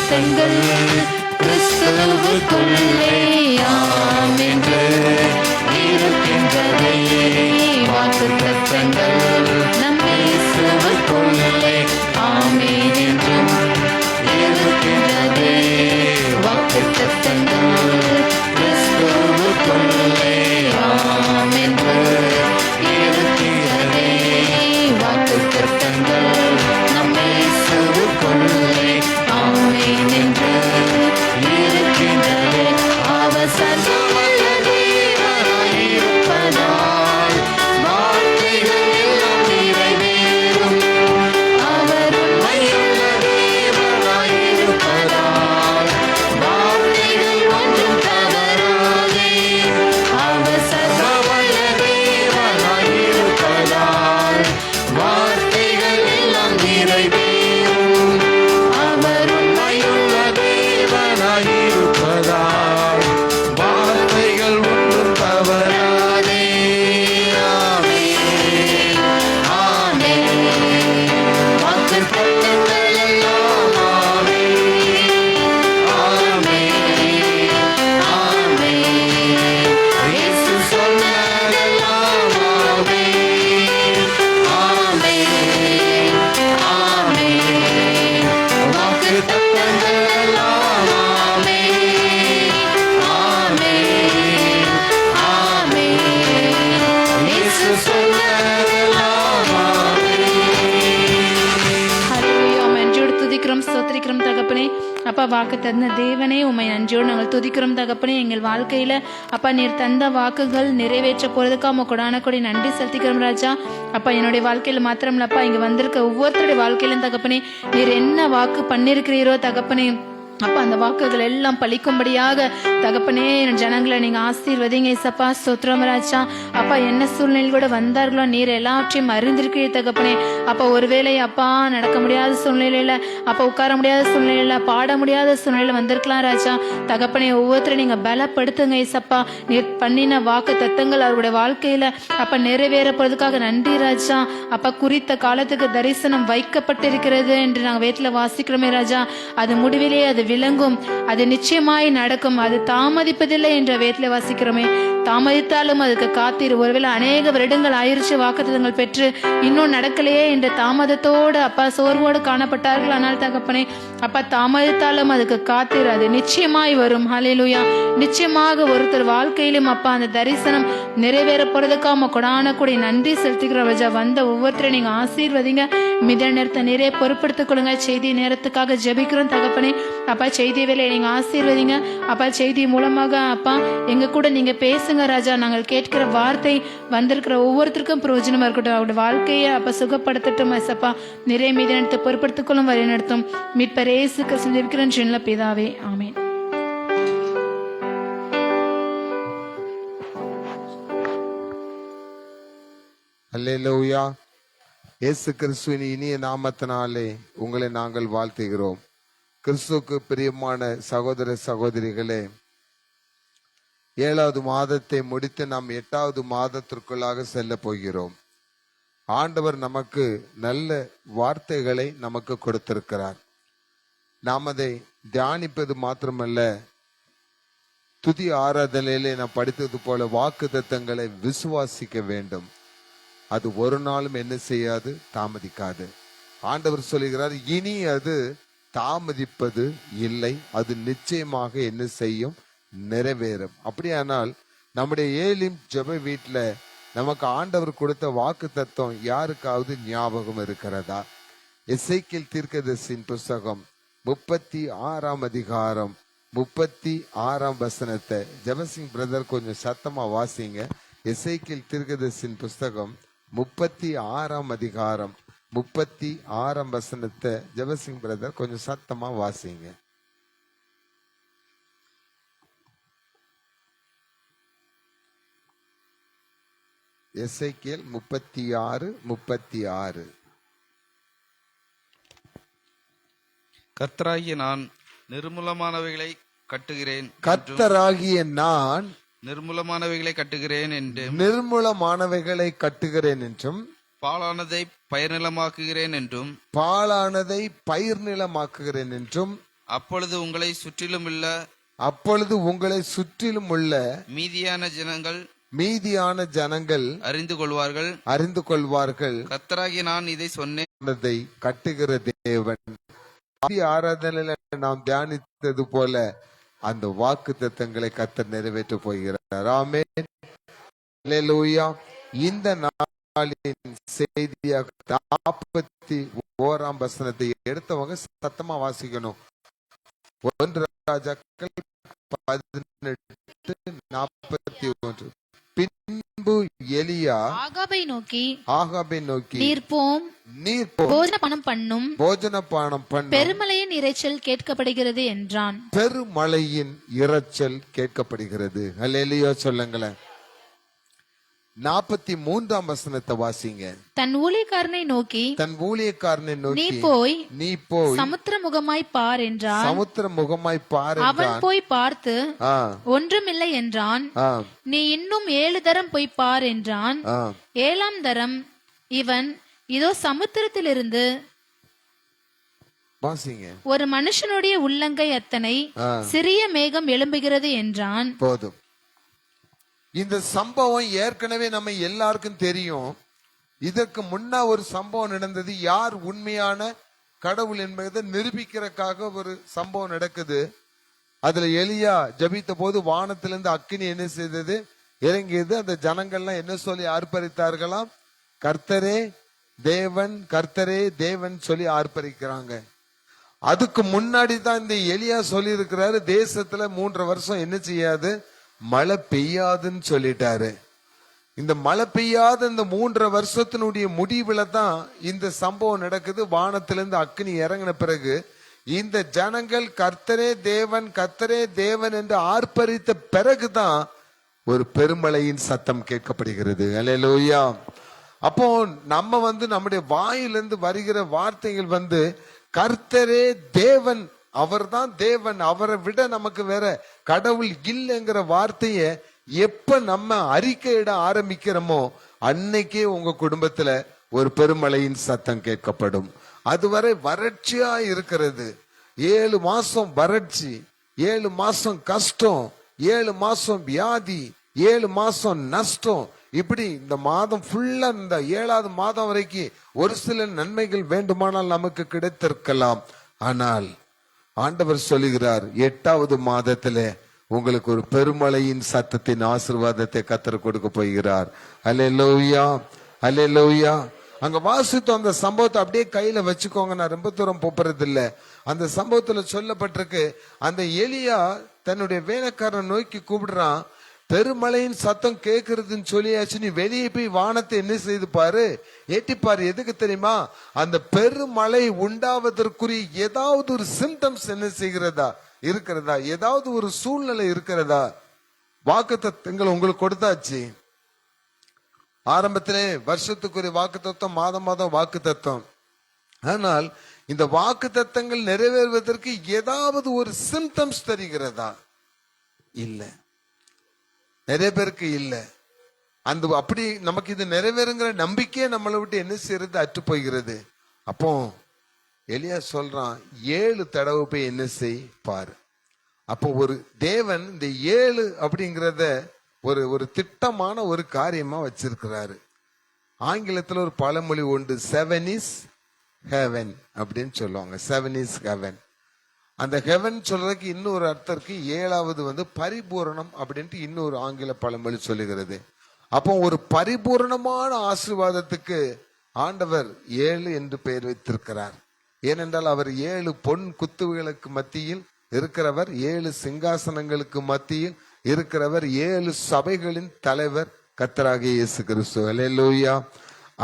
தத்தங்கள் கிறிஸ்துவுக்குள்ளே ஆம் என்று இருக்கின்றதே. வாக்கு தத்தங்கள் நம் இயேசுவுக்குள்ளே ஆமென் என்றும் இருக்கின்றதே. வாக்கு தத்தங்கள் கிறிஸ்துவுக்குள்ளே ஆம் என்று இருக்கின்றதே. வாக்கு தத்தங்கள் நம் இயேசுவுக்குள்ளே ஆமென் என்று இருக்கின்றதே. அவர் சர்வவல்ல தேவனாயிருப்பதால் வார்த்தைகள் எல்லாம் நிறைவேறும். அவர் உண்மையுள்ள தேவனாயிருப்பதால் வார்த்தைகள் ஒன்றும் தவறாதே. அவர் சர்வவல்ல தேவனாயிருப்பதால் வார்த்தைகள் எல்லாம் நிறைவேறும். அவர் உண்மையுள்ள தேவனாயிருப்பதால் வார்த்தைகள் ஒன்றும் தவறாதே. ஆமென். ஆமென். வாக்கு தத்தங்கள் எல்லாம் ஆமென். ஆமென். ஆமென். இயேசு சொன்னதெல்லாம் ஆமென். ஆமென். ஆமென். வாக்கு தத்தங்கள் எல்லாம் ஆமென். ஆமென். ஆமென். இயேசு சொன்னதெல்லாம் ஹல்லேலூயா. உம்மை நன்றியோடு துதிக்கிறோம், ஸ்தோத்திரிக்கிறோம் தகப்பனே. அப்பா, வாக்கு தந்த தேவனே, உம்மை நன்றியோடு நாங்கள் துதிக்கிறோம் தகப்பனே. எங்கள் வாழ்க்கையில அப்பா நீர் தந்த வாக்குகள் நிறைவேற்ற போறதுக்காக உமக்கு கொடான கொடி நன்றி செலுத்திக்கிறோம் ராஜா. அப்பா, என்னுடைய வாழ்க்கையில மாத்திரம்லப்பா, இங்க வந்திருக்க ஒவ்வொருத்தருடைய வாழ்க்கையிலும் தகப்பனே நீர் என்ன வாக்கு பண்ணிருக்கிறீரோ தகப்பனே, அப்பா அந்த வாக்குகள் எல்லாம் பலிக்கும்படியாக தகப்பனே ஜனங்களை நீங்க ஆசீர்வதிங்க இசப்பா. ஸ்தோத்திரம் ராஜா. அப்பா, என்ன சூழ்நிலை கூட வந்தார்களோ நீர் எல்லாவற்றையும் அறிந்திருக்கிறீர் தகப்பனே. அப்பா, ஒருவேளை அப்பா நடக்க முடியாத சூழ்நிலையில, அப்பா உட்கார முடியாத சூழ்நிலையில, பாட முடியாத சூழ்நிலையில வந்திருக்கலாம் ராஜா. தகப்பனே, ஒவ்வொருத்தரும் நீங்க பலப்படுத்துங்க இசப்பா. நீர் பண்ணின வாக்கு தத்தங்கள் அவருடைய வாழ்க்கையில அப்பா நிறைவேற போறதுக்காக நன்றி ராஜா. அப்பா, குறித்த காலத்துக்கு தரிசனம் வைக்கப்பட்டிருக்கிறது என்று நாங்கள் வேத்துல வாசிக்கிறோமே ராஜா. அது முடிவிலே அது விளங்கும், அது நிச்சயமாய் நடக்கும், அது தாமதிப்பதில்லை என்ற வேத்துல வாசிக்கிறோமே. தாமதித்தாலும் அதுக்கு காத்திரு. ஒருவேளை அநேக வருடங்கள் ஆயிருச்சு வாக்குத்தத்தங்கள் பெற்று இன்னும் நடக்கலையே என்ற தாமதத்தோடு அப்பா சோர்வோடு காணப்பட்டார்கள். ஆனால் தகப்பனே அப்பா, தாமதித்தாலும் அதுக்கு காத்திரு, அது நிச்சயமாய் வரும். ஹல்லேலூயா. நிச்சயமாக ஒருத்தர் வாழ்க்கையிலும் அப்பா அந்த தரிசனம் நிறைவேற போறதுக்காக கொடான கூட நன்றி செலுத்திக்கிற ராஜா. வந்த ஒவ்வொருத்தரையும் நீங்க ஆசீர்வதிங்க. மித நேரத்தை நிறைய பொறுப்படுத்திக் கொள்ளுங்க. செய்தி நேரத்துக்காக ஜெபிக்கிறோம் தகப்பனே. அப்பா, செய்தி வேலையை நீங்க ஆசீர்வதிங்க. அப்பா, செய்தி மூலமாக அப்பா எங்க கூட நீங்க பேசுங்க ராஜா. நாங்கள் கேட்கிற வார்த்தை வந்திருக்கிற ஒவ்வொருத்தருக்கும் பிரயோஜனமா இருக்கட்டும். அவருடைய வாழ்க்கையை அப்பா சுகப்படுத்தட்டும் அப்பா. நிறைய மீத நேரத்தை பொறுப்படுத்திக் கொள்ளும் வழி நடத்தும். மீட்பர் இயேசு கிறிஸ்துவின் இருக்கிற ஜீவனுள்ள பிதாவே, ஆமென். அல்லேலூயா. இயேசு கிறிஸ்துவின் இனிய நாமத்தினாலே உங்களை நாங்கள் வாழ்த்துகிறோம். கிறிஸ்துவுக்கு பிரியமான சகோதர சகோதரிகளே, 7வது மாதத்தை முடித்து நாம் 8வது மாதத்திற்குள்ளாக செல்ல போகிறோம். ஆண்டவர் நமக்கு நல்ல வார்த்தைகளை நமக்கு கொடுத்திருக்கிறார். நாம் அதை தியானிப்பது மாத்திரமல்ல, துதி ஆராதனையிலே நாம் படித்தது போல வாக்கு தத்தங்களை விசுவாசிக்க வேண்டும். அது ஒரு நாளும் என்ன செய்யாது, தாமதிக்காது. ஆண்டவர் சொல்லுகிறார், இனி அது தாமதிப்பது இல்லை, அது நிச்சயமாக என்ன செய்யும், நிறைவேறும். அப்படியானால் நம்முடைய ஏலிம் ஜெப வீட்டுல நமக்கு ஆண்டவர் கொடுத்த வாக்கு தத்துவம் யாருக்காவது ஞாபகம் இருக்கிறதா? எசேக்கியேல் தீர்க்கதரிசியின் புஸ்தகம் 36ஆம் அதிகாரம் 36ஆம் வசனத்தை ஜெபசிங் பிரதர் கொஞ்சம் சத்தமா வாசிங்க. எசேக்கியேல் தீர்க்கதரிசியின் புஸ்தகம் 36ஆம் அதிகாரம் 36ஆம் வசனத்தை ஜெபசிங் பிரதர் கொஞ்சம் சத்தமா வாசிங்க. எசேக்கியேல் 36:36. கர்த்தராகிய நான் நிர்மூலமானவைகளை கட்டுகிறேன், கர்த்தராகிய நான் நிர்மூலமானவைகளை கட்டுகிறேன் என்றும், நிர்மூலமானவைகளை கட்டுகிறேன் என்றும், பாழானதை பயிர் நிலமாக்குகிறேன் என்றும், பாழானதை பயிர் நிலமாக்குகிறேன் என்றும், அப்பொழுது உங்களை சுற்றிலுமுள்ள அப்பொழுது உங்களை சுற்றிலும் உள்ள மீதியான ஜனங்கள் அறிந்து கொள்வார்கள் கர்த்தராகிய நான் இதை சொன்னேன். அதை கட்டுகிற தேவன். ஆதி ஆராதனையில நாம் தியானித்தது போல அந்த வாக்கு தத்தங்களை கர்த்தர் நிறைவேற்ற போகிறார். ஆமென். அல்லேலூயா. இந்த நாளின் செய்தியாக 41ஆம் வசனத்தை எடுத்தவங்க சத்தமா வாசிக்கணும். 1 ராஜாக்கள் 18:41. பின்பு எலியா ஆகாபை நோக்கி நீர் போஜனபானம் பண்ணும் பெருமழையின் இரைச்சல் கேட்கப்படுகிறது என்றான். பெருமழையின் இரைச்சல் கேட்கப்படுகிறது. அல்லேலூயா சொல்லுங்களேன். 43ஆம் வசனத்தை வாசிங்க. தன் ஊழியக்காரனை நோக்கி நீ போய் சமுத்திரமுகமாய் பார் என்றான். அவன் போய் பார்த்து ஒன்றுமில்லை என்றான். நீ இன்னும் 7 தரம் போய் பார் என்றான். 7ஆம் தரம் இவன் இதோ சமுத்திரத்திலிருந்து ஒரு மனுஷனுடைய உள்ளங்கை அத்தனை சிறிய மேகம் எழும்புகிறது என்றான். போதும். இந்த சம்பவம் ஏற்கனவே நம்ம எல்லாருக்கும் தெரியும். இதற்கு முன்ன ஒரு சம்பவம் நடந்தது. யார் உண்மையான கடவுள் என்பதை நிரூபிக்கிறதுக்காக ஒரு சம்பவம் நடக்குது. அதுல எலியா ஜபித்த போது வானத்திலிருந்து அக்கினி என்ன செய்தது? இறங்கியது. அந்த ஜனங்கள்லாம் என்ன சொல்லி ஆர்ப்பரித்தார்களாம்? கர்த்தரே தேவன், கர்த்தரே தேவன் சொல்லி ஆர்ப்பரிக்கிறாங்க. அதுக்கு முன்னாடி தான் இந்த எலியா சொல்லி இருக்கிறாரு, தேசத்துல 3 வருஷம் என்ன செய்யாது? மழை பெய்யாதுன்னு சொல்லிட்டாரு. இந்த மழை பெய்யாத இந்த 3 வருஷத்தினுடைய முடிவுல தான் இந்த சம்பவம் நடக்குது. வானத்திலிருந்து அக்கினி இறங்கின பிறகு இந்த ஜனங்கள் கர்த்தரே தேவன், கர்த்தரே தேவன் என்று ஆர்ப்பரித்த பிறகுதான் ஒரு பெருமழையின் சத்தம் கேட்கப்படுகிறது. அல்லேலூயா. அப்போ நம்ம நம்முடைய வாயிலிருந்து வருகிற வார்த்தைகள் கர்த்தரே தேவன், அவர்தான் தேவன், அவரை விட நமக்கு வேற கடவுள் இல்லைங்கிற வார்த்தைய எப்ப நம்ம அறிக்கையிட ஆரம்பிக்கிறோமோ அன்னைக்கே உங்க குடும்பத்துல ஒரு பெருமழையின் சத்தம் கேட்கப்படும். அதுவரை வறட்சியா இருக்கிறது. 7 மாசம் வறட்சி, 7 மாசம் கஷ்டம், 7 மாசம் வியாதி, 7 மாசம் நஷ்டம். இப்படி இந்த மாதம் ஃபுல்லா, இந்த 7வது மாதம் வரைக்கும் ஒரு சில நன்மைகள் வேண்டுமானால் நமக்கு கிடைத்திருக்கலாம். ஆனால் ஆண்டவர் சொல்லுகிறார், 8வது மாதத்துல உங்களுக்கு ஒரு பெருமழையின் சத்தத்தின் ஆசீர்வாதத்தை கர்த்தர் கொடுக்க போகிறார். அல்லேலூயா, அல்லேலூயா. அங்க வாசித்தோம் அந்த சம்பவத்தை அப்படியே கையில வச்சுக்கோங்க. நான் ரொம்ப தூரம் போறது இல்ல. அந்த சம்பவத்துல சொல்லப்பட்டிருக்கு, அந்த எலியா தன்னுடைய வேலைக்காரன் நோக்கி கூப்பிடுறான். பெருமழையின் சத்தம் கேட்கறதுன்னு சொல்லியாச்சு, நீ வெளியே போய் வானத்தை என்ன செய்து பாரு, எட்டிப்பாரு. எதுக்கு தெரியுமா? அந்த பெருமழை உண்டாவதற்குரிய ஏதாவது ஒரு சிம்டம்ஸ் என்ன செய்கிறதா இருக்கிறதா, ஏதாவது ஒரு சூழ்நிலை இருக்கிறதா. வாக்குத்தத்தங்கள் உங்களுக்கு கொடுத்தாச்சு. ஆரம்பத்திலே வருஷத்துக்குரிய வாக்குத்தத்தம், மாதம் மாதம் வாக்குத்தத்தம். ஆனால் இந்த வாக்குத்தத்தங்கள் நிறைவேறுவதற்கு ஏதாவது ஒரு சிம்டம்ஸ் தெரிகிறதா? இல்ல, நிறைய பேருக்கு இல்ல. அந்த அப்படி நமக்கு இது நிறைவேறுங்கிற நம்பிக்கையே நம்மளை விட்டு என்ன செய்யறது? அற்று போகிறது. அப்போ எலியா சொல்றான், 7 தடவை போய் என்ன செய் பாரு. அப்போ ஒரு தேவன் இந்த 7 அப்படிங்கிறத ஒரு திட்டமான ஒரு காரியமா வச்சிருக்கிறாரு. ஆங்கிலத்துல ஒரு பழமொழி உண்டு, 7 is heaven அப்படின்னு சொல்லுவாங்க. 7 is heaven. அந்த ஹெவன் சொல்றதுக்கு இன்னொரு அர்த்தம் இருக்கு. 7வது பரிபூரணம் அப்படின்ட்டு இன்னொரு ஆங்கில பழமொழி சொல்லுகிறது. அப்போ ஒரு பரிபூரணமான ஆசீர்வாதத்துக்கு ஆண்டவர் 7 என்று பெயர் வைத்திருக்கிறார். ஏனென்றால் அவர் 7 பொன் குத்துகளுக்கு மத்தியில் இருக்கிறவர், 7 சிங்காசனங்களுக்கு மத்தியில் இருக்கிறவர், 7 சபைகளின் தலைவர் கர்த்தராகிய இயேசு கிறிஸ்து. அல்லேலூயா.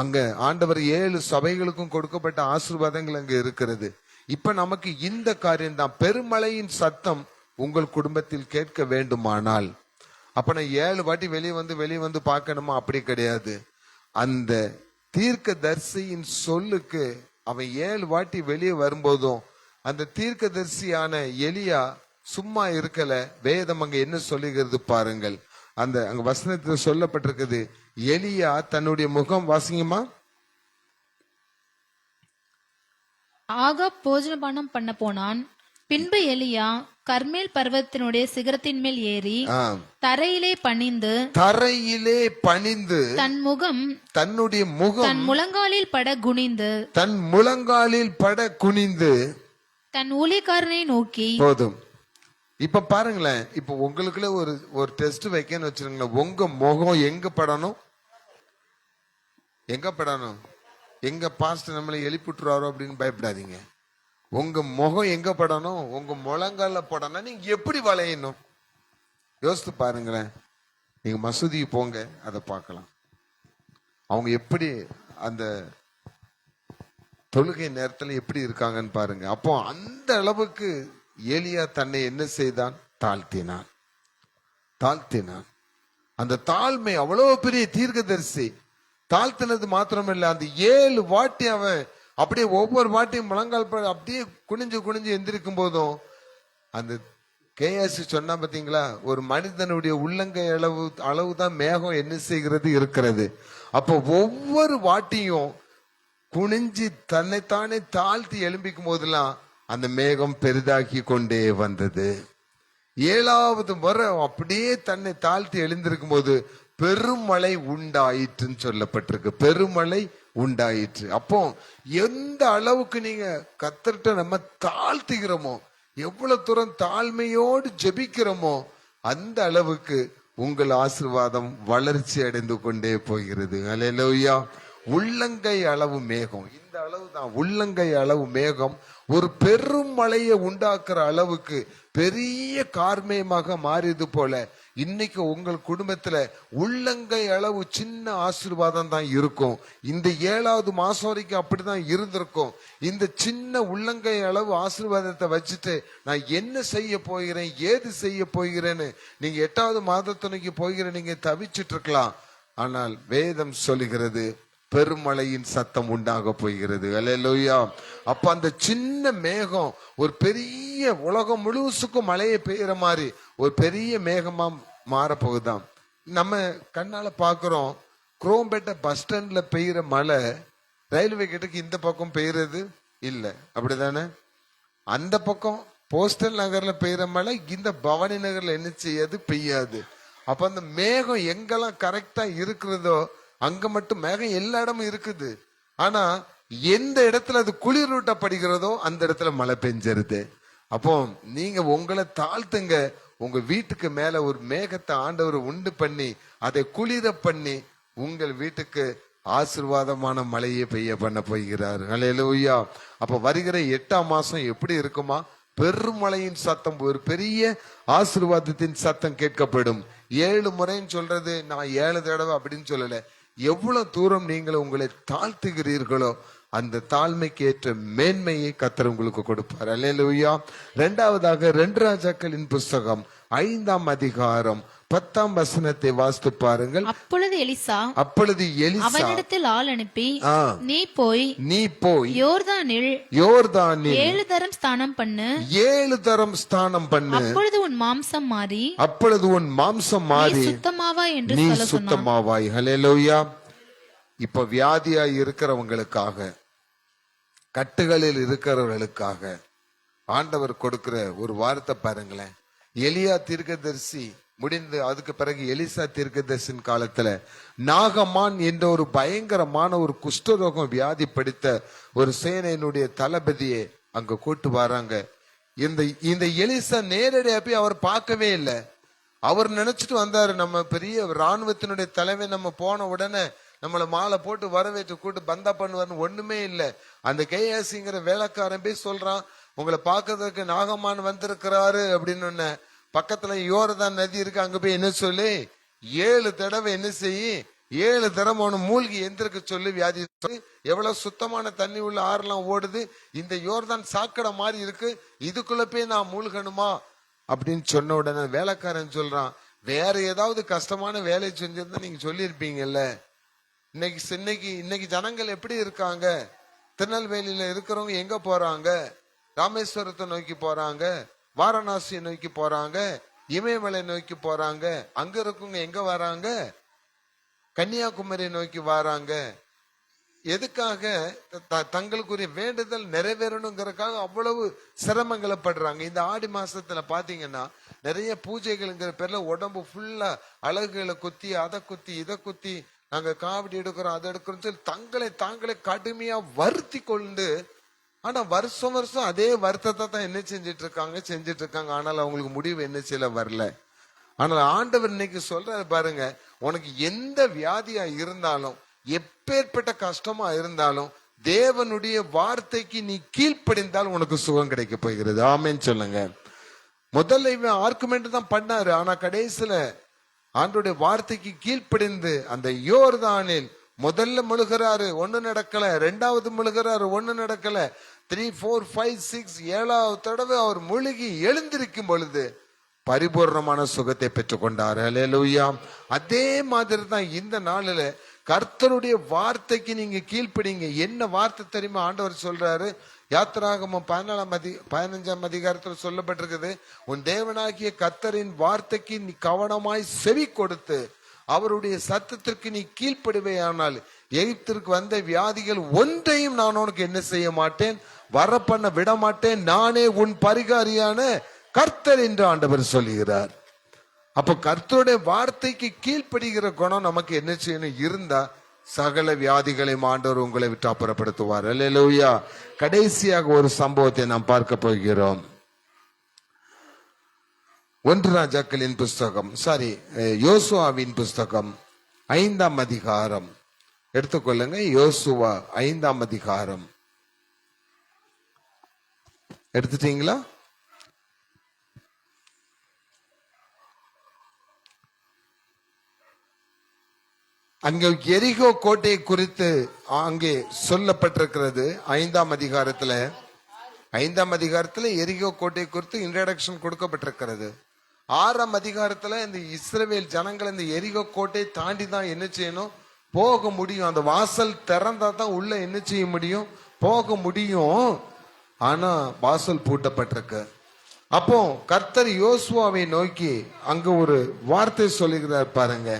அங்க ஆண்டவர் 7 சபைகளுக்கும் கொடுக்கப்பட்ட ஆசீர்வாதங்கள் அங்க இருக்கிறது. இப்ப நமக்கு இந்த காரியம் தான், பெருமழையின் சத்தம் உங்கள் குடும்பத்தில் கேட்க வேண்டுமானால் அப்ப நான் 7 வாட்டி வெளியே வந்து பார்க்கணுமா? அப்படி கிடையாது. அந்த தீர்க்க தரிசியின் சொல்லுக்கு அவன் 7 வாட்டி வெளியே வரும்போதும் அந்த தீர்க்க தரிசியான எலியா சும்மா இருக்கல. வேதம் அங்க என்ன சொல்லுகிறது பாருங்கள். அங்க வசனத்தில் சொல்லப்பட்டிருக்குது, எலியா தன்னுடைய முகம் வாசிங்கம்மா. ஆகாப் போஜனபானம் பண்ண போனான். பின்பு எலியா கர்மேல் பர்வத்தினுடைய சிகரத்தின் மேல் ஏறி ஆ, தரையிலே பணிந்து தரையிலே பணிந்து தன் முகம் தன்னுடைய முகம் தன் முழங்காலில் பட குனிந்து தன் முழங்காலில் பட குனிந்து தன் ஊழியக்காரனை நோக்கி. போதும். இப்ப பாருங்களேன், இப்ப உங்களுக்குள்ள ஒரு டெஸ்ட் வைக்கன்னு வச்சிருங்களேன். உங்க முகம் எங்க படணும்? எங்க படணும்? எங்க பாஸ்ட் நம்மளை எழுப்பிட்டுருவாரோ அப்படின்னு பயப்படாதீங்க. உங்க முகம் எங்க படணும்? உங்க முழங்கால படணும். நீங்க எப்படி வளையணும் யோசித்து பாருங்களேன். நீங்க மசூதிக்கு போங்க, அதை பார்க்கலாம். அவங்க எப்படி அந்த தொழுகை நேரத்துல எப்படி இருக்காங்கன்னு பாருங்க. அப்போ அந்த அளவுக்கு ஏலியா தன்னை என்ன செய்தான்? தாழ்த்தினான். அந்த தாழ்மை அவ்வளவு பெரிய தீர்க்கதரிசி. தாழ்த்தினது மாத்திரமில்லை, அந்த 7 வாட்டி அவன் அப்படியே ஒவ்வொரு வாட்டியும் முழங்கால் அப்படியே குனிஞ்சு குனிஞ்சு எந்திரிக்கும் போதும் அந்த கேஎஸ் சொன்னா பாத்தீங்களா, ஒரு மனிதனுடைய உள்ளங்கை அளவுதான் மேகம் என்ன செய்கிறது இருக்கிறது. அப்போ ஒவ்வொரு வாட்டியும் குனிஞ்சு தன்னைத்தானே தாழ்த்தி எழும்பிக்கும் போதெல்லாம் அந்த மேகம் பெரிதாக்கி கொண்டே வந்தது. 7வது முறை அப்படியே தன்னை தாழ்த்தி எழுந்திருக்கும் போது பெருமழை உண்டாயிற்றுன்னு சொல்லப்பட்டிருக்கு. பெருமழை உண்டாயிற்று. அப்போ எந்த அளவுக்கு நீங்க கர்த்தர்ட்ட நம்ம தாழ்த்துகிறோமோ, எவ்வளவு தூரம் தாழ்மையோடு ஜெபிக்கிறோமோ, அந்த அளவுக்கு உங்கள் ஆசீர்வாதம் வளர்ச்சி அடைந்து கொண்டே போகிறது. அல்லேலூயா. உள்ளங்கை அளவு மேகம், இந்த அளவு தான் உள்ளங்கை அளவு மேகம் ஒரு பெரும் மழையை உண்டாக்குற அளவுக்கு பெரிய கார்மேயமாக மாறியது போல இன்னைக்கு உங்கள் குடும்பத்துல உள்ளங்கை அளவு சின்ன ஆசீர்வாதம் தான் இருக்கும். இந்த 7வது மாசம் வரைக்கும் அப்படிதான் இருந்திருக்கும். இந்த சின்ன உள்ளங்கை அளவு ஆசீர்வாதத்தை வச்சுட்டு நான் என்ன செய்ய போகிறேன், ஏது செய்ய போகிறேன்னு நீங்க 8வது மாதத்துணைக்கு போகிற நீங்க தவிச்சிட்டு இருக்கலாம். ஆனால் வேதம் சொல்லுகிறது பெருமழையின் சத்தம் உண்டாக போகிறது. அல்லேலூயா. அப்ப அந்த சின்ன மேகம் ஒரு பெரிய உலகம் முழுசுக்கும் மழையை பெய்யற மாதிரி ஒரு பெரிய மேகமா மாறப்போகுதாம். நம்ம கண்ணால பாக்குறோம், குரோம்பேட்டை பஸ் ஸ்டாண்ட்ல பெய்யற மழை ரயில்வே கேட்டுக்கு இந்த பக்கம் பெய்யறது இல்ல, அப்படிதானே? அந்த பக்கம் போஸ்டல் நகர்ல பெய்யற மழை இந்த பவானி நகர்ல என்ன செய்யாது? பெய்யாது. அப்ப அந்த மேகம் எங்கெல்லாம் கரெக்டா இருக்கிறதோ அங்க மட்டும் மேகம் எல்லா இடமும் இருக்குது. ஆனா எந்த இடத்துல அது குளிரூட்டப்படுகிறதோ அந்த இடத்துல மழை பெஞ்சிருது. அப்போ நீங்க உங்களை தாழ்த்துங்க. உங்க வீட்டுக்கு மேல ஒரு மேகத்தை ஆண்டவர் உண்டு பண்ணி அதை குளிர பண்ணி உங்கள் வீட்டுக்கு ஆசீர்வாதமான மழையை பெய்ய பண்ண போகிறார். அல்லேலூயா. அப்ப வருகிற 8ஆம் மாசம் எப்படி இருக்குமா? பெருமழையின் சத்தம், ஒரு பெரிய ஆசீர்வாதத்தின் சத்தம் கேட்கப்படும். 7 முறைன்னு சொல்றது நான் 7 தடவை அப்படின்னு சொல்லல. எவ்வளவு தூரம் நீங்கள் உங்களை தாழ்த்துகிறீர்களோ அந்த தாழ்மைக்கு ஏற்ற மேன்மையை கர்த்தர் உங்களுக்கு கொடுப்பார். அல்லேலூயா. 2வதாக 2 ராஜாக்களின் புஸ்தகம் 5ஆம் அதிகாரம் 10ஆம் வசனத்தை வாசித்து பாருங்கள். அப்பொழுது எலிசா அவனிடத்தில் ஆள் அனுப்பி, நீ போய் யோர்தானில் 7 தரம் ஸ்நானம் பண்ணு. 7 தரம் ஸ்நானம் பண்ணு. அப்பொழுது உன் மாம்சம் மாறி சுத்தமாவாய் என்று நீ சொல்ல சொன்னான். சுத்தமாவாய். ஹல்லேலூயா. இப்ப வியாதியாய் இருக்கிறவங்களுக்காக, கட்டுகளில் இருக்கிறவர்களுக்காக ஆண்டவர் கொடுக்கிற ஒரு வார்த்தை பாருங்களேன். எலியா தீர்க்கதரிசி முடிந்து அதுக்கு பிறகு எலிசா தீர்க்கதரிசின் காலத்துல நாகமான் என்ற ஒரு பயங்கரமான ஒரு குஷ்டரோகம் வியாதி படித்த ஒரு சேனையினுடைய தளபதியை அங்க கூட்டு வராங்க. இந்த எலிசா நேரடியா போய் அவர் பார்க்கவே இல்லை. அவர் நினைச்சிட்டு வந்தாரு, நம்ம பெரிய ராணுவத்தினுடைய தலைவர், நம்ம போன உடனே நம்மள மாலை போட்டு வரவேற்று கூட்டு பந்தா பண்ணுவார்னு ஒண்ணுமே இல்லை. அந்த கேஎஸ்ங்கிற வேலைக்காரன் போய் சொல்றான், உங்களை பார்க்கறதுக்கு நாகமான் வந்திருக்கிறாரு அப்படின்னு. பக்கத்துல யோர்தான் நதி இருக்கு, அங்க போய் என்ன சொல்லி 7 தடவை என்ன செய்யி 7 தடவை அவனு மூழ்கி எந்திருக்க சொல்லி வியாதி. எவ்வளவு சுத்தமான தண்ணி உள்ள ஆறுலாம் ஓடுது, இந்த யோர்தான் சாக்கடை மாதிரி இருக்கு, இதுக்குள்ள போய் நான் மூழ்கணுமா அப்படின்னு சொன்ன உடனே வேலைக்காரன் சொல்றான், வேற ஏதாவது கஷ்டமான வேலையை செஞ்சிருந்தா நீங்க சொல்லியிருப்பீங்கல்ல. இன்னைக்கு ஜனங்கள் எப்படி இருக்காங்க? திருநெல்வேலியில இருக்கிறவங்க எங்க போறாங்க? ராமேஸ்வரத்தை நோக்கி போறாங்க, வாரணாசியை நோக்கி போறாங்க, இமயமலை நோக்கி போறாங்க. அங்க இருக்கவங்க எங்க வராங்க? கன்னியாகுமரி நோக்கி வராங்க. எதுக்காக தங்களுக்குரிய வேண்டுதல் நிறைவேறணுங்கிறதுக்காக அவ்வளவு சிரமங்களை படுறாங்க. இந்த ஆடி மாசத்துல பாத்தீங்கன்னா நிறைய பூஜைகள்ங்கிற பேர்ல உடம்பு ஃபுல்லா அழகுகளை குத்தி அதை குத்தி இதை குத்தி நாங்க காவடி எடுக்கிறோம் அதை எடுக்கிறோம் சொல்லி தாங்களே கடுமையா வருத்தி கொண்டு, ஆனா வருஷம் வருஷம் அதே வருத்தத்தை தான் என்ன செஞ்சிட்டு இருக்காங்க. ஆனால் அவங்களுக்கு முடிவு என்ன செய்யல வரல. ஆனால் ஆண்டவர் இன்னைக்கு சொல்றாரு பாருங்க, உனக்கு எந்த வியாதியா இருந்தாலும் எப்பேற்பட்ட கஷ்டமா இருந்தாலும் தேவனுடைய வார்த்தைக்கு நீ கீழ்ப்படிந்தால் உனக்கு சுகம் கிடைக்க போகிறது. ஆமென் சொல்லுங்க. முதல்ல இவன் ஆர்குமெண்ட் தான் பண்ணாரு, ஆனா கடைசியில ஆண்டோடைய வார்த்தைக்கு கீழ்ப்படிந்து அந்த யோர்தானில் முதல்ல முழுகிறாரு, ஒண்ணு நடக்கல. ரெண்டாவது முழுகிறாரு, ஒண்ணு நடக்கல. 3, 4, 5, 6 7வது தடவை அவர் முழுகி எழுந்திருக்கும் பொழுது பரிபூர்ணமான சுகத்தை பெற்றுக்கொண்டார். அல்லேலூயா. அதே மாதிரி தான் இந்த நாளில கர்த்தருடைய வார்த்தைக்கு நீங்க கீழ்ப்படிங்க. என்ன வார்த்தை தெரியுமா ஆண்டவர் சொல்றாரு? யாத்திராகமம் 15ஆம் அதிகாரத்தில் சொல்லப்பட்டிருக்குது, உன் தேவனாகிய கர்த்தரின் வார்த்தைக்கு நீ கவனமாய் செவி கொடுத்து அவருடைய சத்தத்திற்கு நீ கீழ்ப்படுவேயானால் எகிப்திற்கு வந்த வியாதிகள் ஒன்றையும் நான் உனக்கு என்ன செய்ய மாட்டேன், வர பண்ண விட மாட்டேன், நானே உன் பரிகாரியான கர்த்தர் என்று ஆண்டவர் சொல்லுகிறார். அப்ப கர்த்தருடைய வார்த்தைக்கு கீழ்ப்படுகிற குணம் நமக்கு என்ன செய்யணும் இருந்தா சகல வியாதிகளை ஆண்டவர் உங்களை விட்டு அப்புறப்படுத்துவார். அல்லேலூயா. கடைசியாக ஒரு சம்பவத்தை நாம் பார்க்க போகிறோம். 1 ராஜாக்களின் புஸ்தகம், யோசுவாவின் புஸ்தகம் 5ஆம் அதிகாரம் எடுத்துக்கொள்ளுங்க. யோசுவா 5ஆம் அதிகாரம் எடுத்துட்டீங்களா? அங்கே எரிகோ கோட்டை குறித்து அங்கே சொல்லப்பட்டிருக்கிறது. 5ஆம் அதிகாரத்துல எரிகோ கோட்டை குறித்து இன்ட்ரடக்ஷன் கொடுக்கப்பட்டிருக்கிறது. 6ஆம் அதிகாரத்துல இந்த இஸ்ரவேல் ஜனங்கள் இந்த எரிகோ கோட்டை தாண்டி தான் என்ன செய்யணும், போக முடியும். அந்த வாசல் திறந்தா தான் உள்ள என்ன செய்ய முடியும், போக முடியும். ஆனா வாசல் பூட்டப்பட்டிருக்கு. அப்போ கர்த்தர் யோசுவாவை நோக்கி அங்க ஒரு வார்த்தை சொல்லுகிறார் பாருங்க.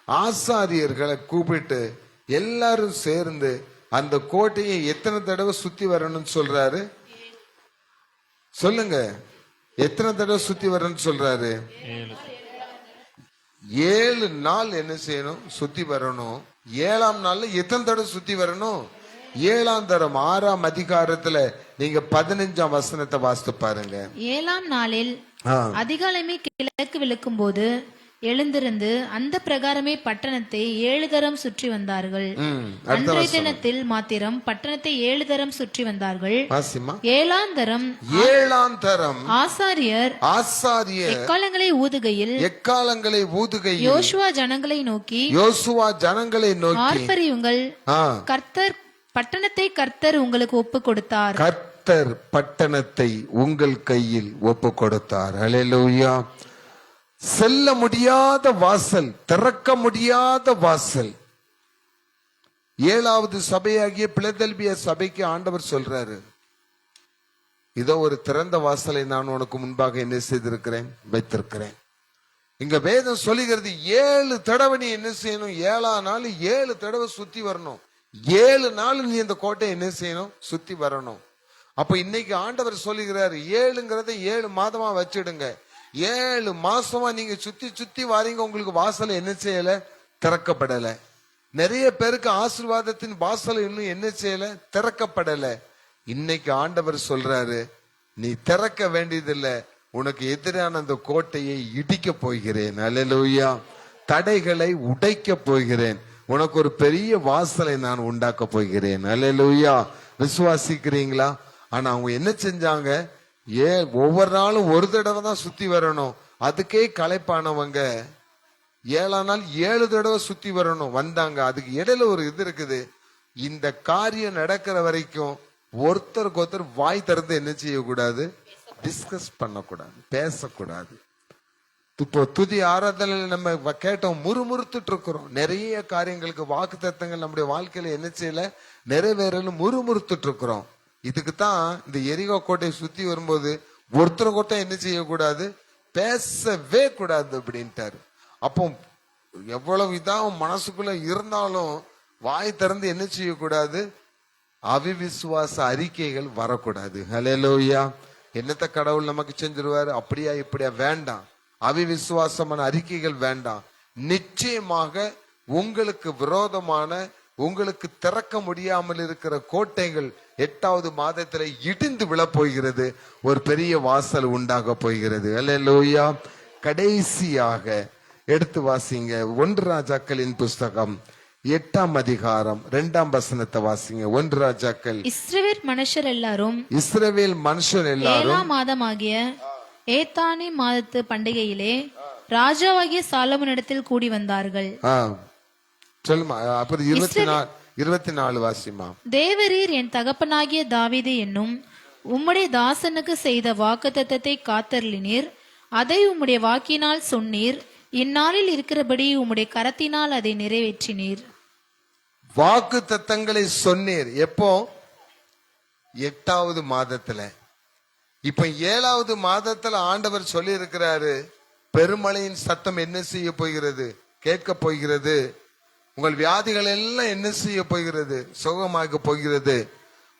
ஆசாரியர்களை கூப்பிட்டு எல்லாரும் சேர்ந்து அந்த கோட்டையை எத்தனை தடவை சுத்தி வரணும்னு சொல்றாரு? சொல்லுங்க, எத்தனை தடவை சுத்தி வரணும்னு சொல்றாரு? 7 நாள் என்ன செய்யணும், சுத்தி வரணும். 7ஆம் நாள்ல எத்தனை தடவை சுத்தி வரணும்? 7ஆம் தரம் 6ஆம் அதிகாரத்துல நீங்க 15ஆம் வசனத்தை வாசித்து பாருங்க. 7ஆம் நாளில் அதிகாலமே கிழக்கு விழுக்கும் போது எழுந்திருந்து அந்த பிரகாரமே பட்டணத்தை 7 தரம் சுற்றி வந்தார்கள். அன்றைய தினத்தில் மாத்திரம் பட்டணத்தை 7 தரம் சுற்றி வந்தார்கள். 7ஆம் தரம் ஆசாரியர் எக்காலங்களை ஊதுகையில் யோசுவா ஜனங்களை நோக்கி ஆர்ப்பரியுங்கள், கர்த்தர் பட்டணத்தை உங்களுக்கு ஒப்பு கொடுத்தார். கர்த்தர் பட்டணத்தை உங்கள் கையில் ஒப்பு கொடுத்தார். அல்லேலூயா. செல்ல முடியாத வாசல், திறக்க முடியாத வாசல். 7வது சபையாகிய பிலதெல்பியா சபைக்கு ஆண்டவர் சொல்றாரு, இதோ ஒரு திறந்த வாசலை நான் உனக்கு முன்பாக என்ன செய்திருக்கிறேன், வைத்திருக்கிறேன். இங்க வேதம் சொல்லுகிறது 7 தடவை நீ என்ன செய்யணும், 7ஆம் நாள் 7 தடவை சுத்தி வரணும். 7 நாள் நீ இந்த கோட்டையை என்ன செய்யணும், சுத்தி வரணும். அப்ப இன்னைக்கு ஆண்டவர் சொல்லுகிறாரு, 7ங்கிறத 7 மாதமா வச்சிடுங்க. 7 மாசமா நீங்க சுத்தி வாரீங்க, உங்களுக்கு வாசல் என்ன செய்யல, திறக்கப்படல. நிறைய பேருக்கு ஆசீர்வாதத்தின் வாசல் இன்னும் என்ன செய்யல, திறக்கப்படல. இன்னைக்கு ஆண்டவர் சொல்றாரு, நீ திறக்க வேண்டியதில்லை, உனக்கு எதிரான அந்த கோட்டையை இடிக்க போகிறேன். அல்லேலூயா. தடைகளை உடைக்க போகிறேன், உனக்கு ஒரு பெரிய வாசலை நான் உண்டாக்க போகிறேன். அல்லேலூயா. விசுவாசிக்கிறீங்களா? ஆனா அவங்க என்ன செஞ்சாங்க, ஒவ்வொரு நாளும் ஒரு தடவை தான் சுத்தி வரணும். அதுக்கே களைப்பானவங்க 7ஆம் நாள் 7 தடவை சுத்தி வரணும் வந்தாங்க. அதுக்கு இடையில ஒரு இது இருக்குது, இந்த காரியம் நடக்கிற வரைக்கும் ஒருத்தருக்கு ஒருத்தர் வாய் திறந்து என்ன செய்யக்கூடாது, டிஸ்கஸ் பண்ணக்கூடாது, பேசக்கூடாது. இப்போ துதி ஆராதனையில் நம்ம கேட்டோம், முறுமுறுத்துட்டு இருக்கிறோம். நிறைய காரியங்களுக்கு வாக்கு தத்தங்கள் நம்முடைய வாழ்க்கையில என்ன செய்யல, நிறைவேறல, முறுமுறுத்துட்டு இருக்கிறோம். இதுக்கு தான் இந்த எரிகோ கோட்டையை சுத்தி வரும்போது ஒருத்தர் கோட்டை என்ன செய்யக்கூடாது, பேசவே கூடாது அப்படின்ட்டாரு. அப்போ எவ்வளவு இதான் மனசுக்குள்ள இருந்தாலும் வாய் திறந்து என்ன செய்யக்கூடாது? அவிவிசுவாச அறிக்கைகள் வரக்கூடாது. ஹல்லேலூயா. என்னத்த கடவுள் நமக்கு செஞ்சிருவாரு, அப்படியா இப்படியா வேண்டாம். அவிவிசுவாசமான அறிக்கைகள் வேண்டாம். நிச்சயமாக உங்களுக்கு விரோதமான, உங்களுக்கு திறக்க முடியாமல் இருக்கிற கோட்டைகள் 8வது மாதத்துல இடிந்து விழப்போகிறது. ஒரு பெரிய வாசல் உண்டாக போகிறது. அல்லேலூயா. கடைசியாக எடுத்து வாசிங்க 1 ராஜாக்களின் புஸ்தகம் 8ஆம் அதிகாரம் 2ஆம் வசனத்தை வாசிங்க. 1 ராஜாக்கள். இஸ்ரவேல் மனுஷர் எல்லாரும் இஸ்ரவேல் மனுஷர் எல்லாரும் 7ஆம் மாதமாகிய ஏத்தானி மாதத்து பண்டிகையிலே ராஜாவாகிய சாலமோனிடத்தில் கூடி வந்தார்கள். சொல்லுமா. அப்புறம் 24 வாசிமா. தேவரீர் என் தகப்பனாகிய தாவீது என்னும் உம்முடைய தாசனுக்கு செய்த வாக்குத்தத்தத்தை காத்தருளினீர். அதை உம்முடைய வாக்கினால் சொன்னீர். இந்நாளில் இருக்கிறபடி உம்முடைய கரத்தினால் அதை நிறைவேற்றினீர். வாக்கு தத்தங்களை சொன்னீர். எப்போ? 8வது மாதத்துல. இப்ப 7வது மாதத்துல ஆண்டவர் சொல்லி இருக்கிறாரு, பெருமழையின் சத்தம் என்ன செய்ய போகிறது? கேட்க போகிறது. உங்கள் வியாதிகள் எல்லாம் என்ன செய்ய போகிறது? சுகமாக போகிறது.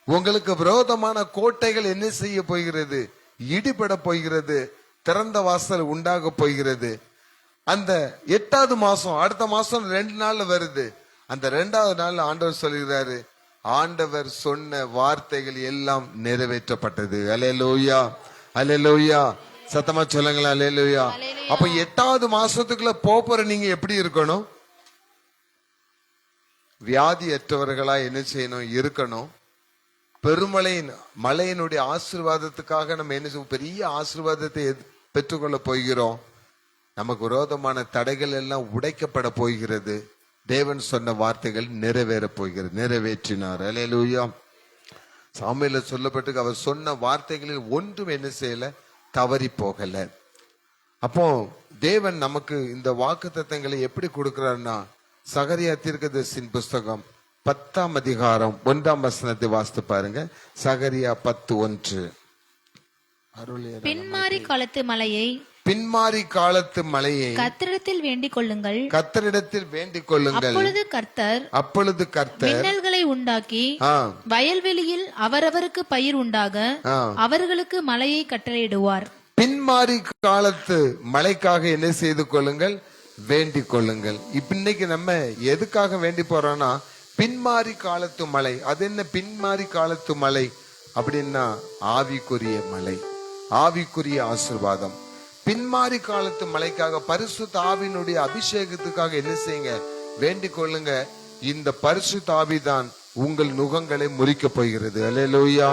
உங்களுக்கு விரோதமான கோட்டைகள் என்ன செய்ய போகிறது? இடிபட போகிறது. திறந்த வாசல் உண்டாக போகிறது. அந்த 8வது மாசம், அடுத்த மாசம் 2 நாள்ல வருது. அந்த 2வது நாள் ஆண்டவர் சொல்கிறாரு, ஆண்டவர் சொன்ன வார்த்தைகள் எல்லாம் நிறைவேற்றப்பட்டது. அல்லேலூயா, அல்லேலூயா. சத்தமா சொல்லுங்களா, அல்லேலூயா. அப்ப 8வது மாசத்துக்குள்ள போற நீங்க எப்படி இருக்கணும்? வியாதியற்றவர்களா என்ன செய்யணும்? இருக்கணும். மழையினுடைய ஆசீர்வாதத்துக்காக நம்ம என்ன செய்வோம்? பெரிய ஆசீர்வாதத்தை பெற்றுக்கொள்ள போகிறோம். நமக்கு விரோதமான தடைகள் எல்லாம் உடைக்கப்பட போகிறது. தேவன் சொன்ன வார்த்தைகள் நிறைவேற போகிறது. நிறைவேற்றினார். அல்லேலூயா. சாமுவேல்ல சொல்லப்பட்டு அவர் சொன்ன வார்த்தைகளில் ஒன்றும் என்ன செய்யல? தவறி போகல. அப்போ தேவன் நமக்கு இந்த வாக்குத்தத்தங்களை எப்படி கொடுக்கிறார்னா, சகரியா தீர்க்கதரிசியின் புஸ்தகம் 10ஆம் அதிகாரம் 1ஆம் வசனத்தை வாசித்து பாருங்க. சகரியா 10:1. பின்மாரி காலத்து மலையை பின்மாரி காலத்து மலையை கர்த்தரிடத்தில் வேண்டிக் கொள்ளுங்கள். கர்த்தரிடத்தில் வேண்டிக் கொள்ளுங்கள். அப்பொழுது கர்த்தர் மின்னல்களை உண்டாக்கி வயல்வெளியில் அவரவருக்கு பயிர் உண்டாக அவர்களுக்கு மலையை கட்டளையிடுவார். பின்மாரி காலத்து மழைக்காக என்ன செய்து கொள்ளுங்கள்? வேண்டிக் கொள்ளுங்கள். இப்ப இன்னைக்கு நம்ம எதுக்காக வேண்டி போறோம்னா, பின்மாரி காலத்து மழை. அது என்ன பின்மாரி காலத்து மழை அப்படின்னா? ஆவிக்குரிய மழை, ஆவிக்குரிய ஆசீர்வாதம். பின்மாரி காலத்து மழைக்காக, பரிசுத்த ஆவியினுடைய அபிஷேகத்துக்காக என்ன செய்யுங்க? வேண்டிக் கொள்ளுங்க. இந்த பரிசுத்த ஆவிதான் உங்கள் நுகங்களை முறிக்க போகிறது. அல்லேலூயா.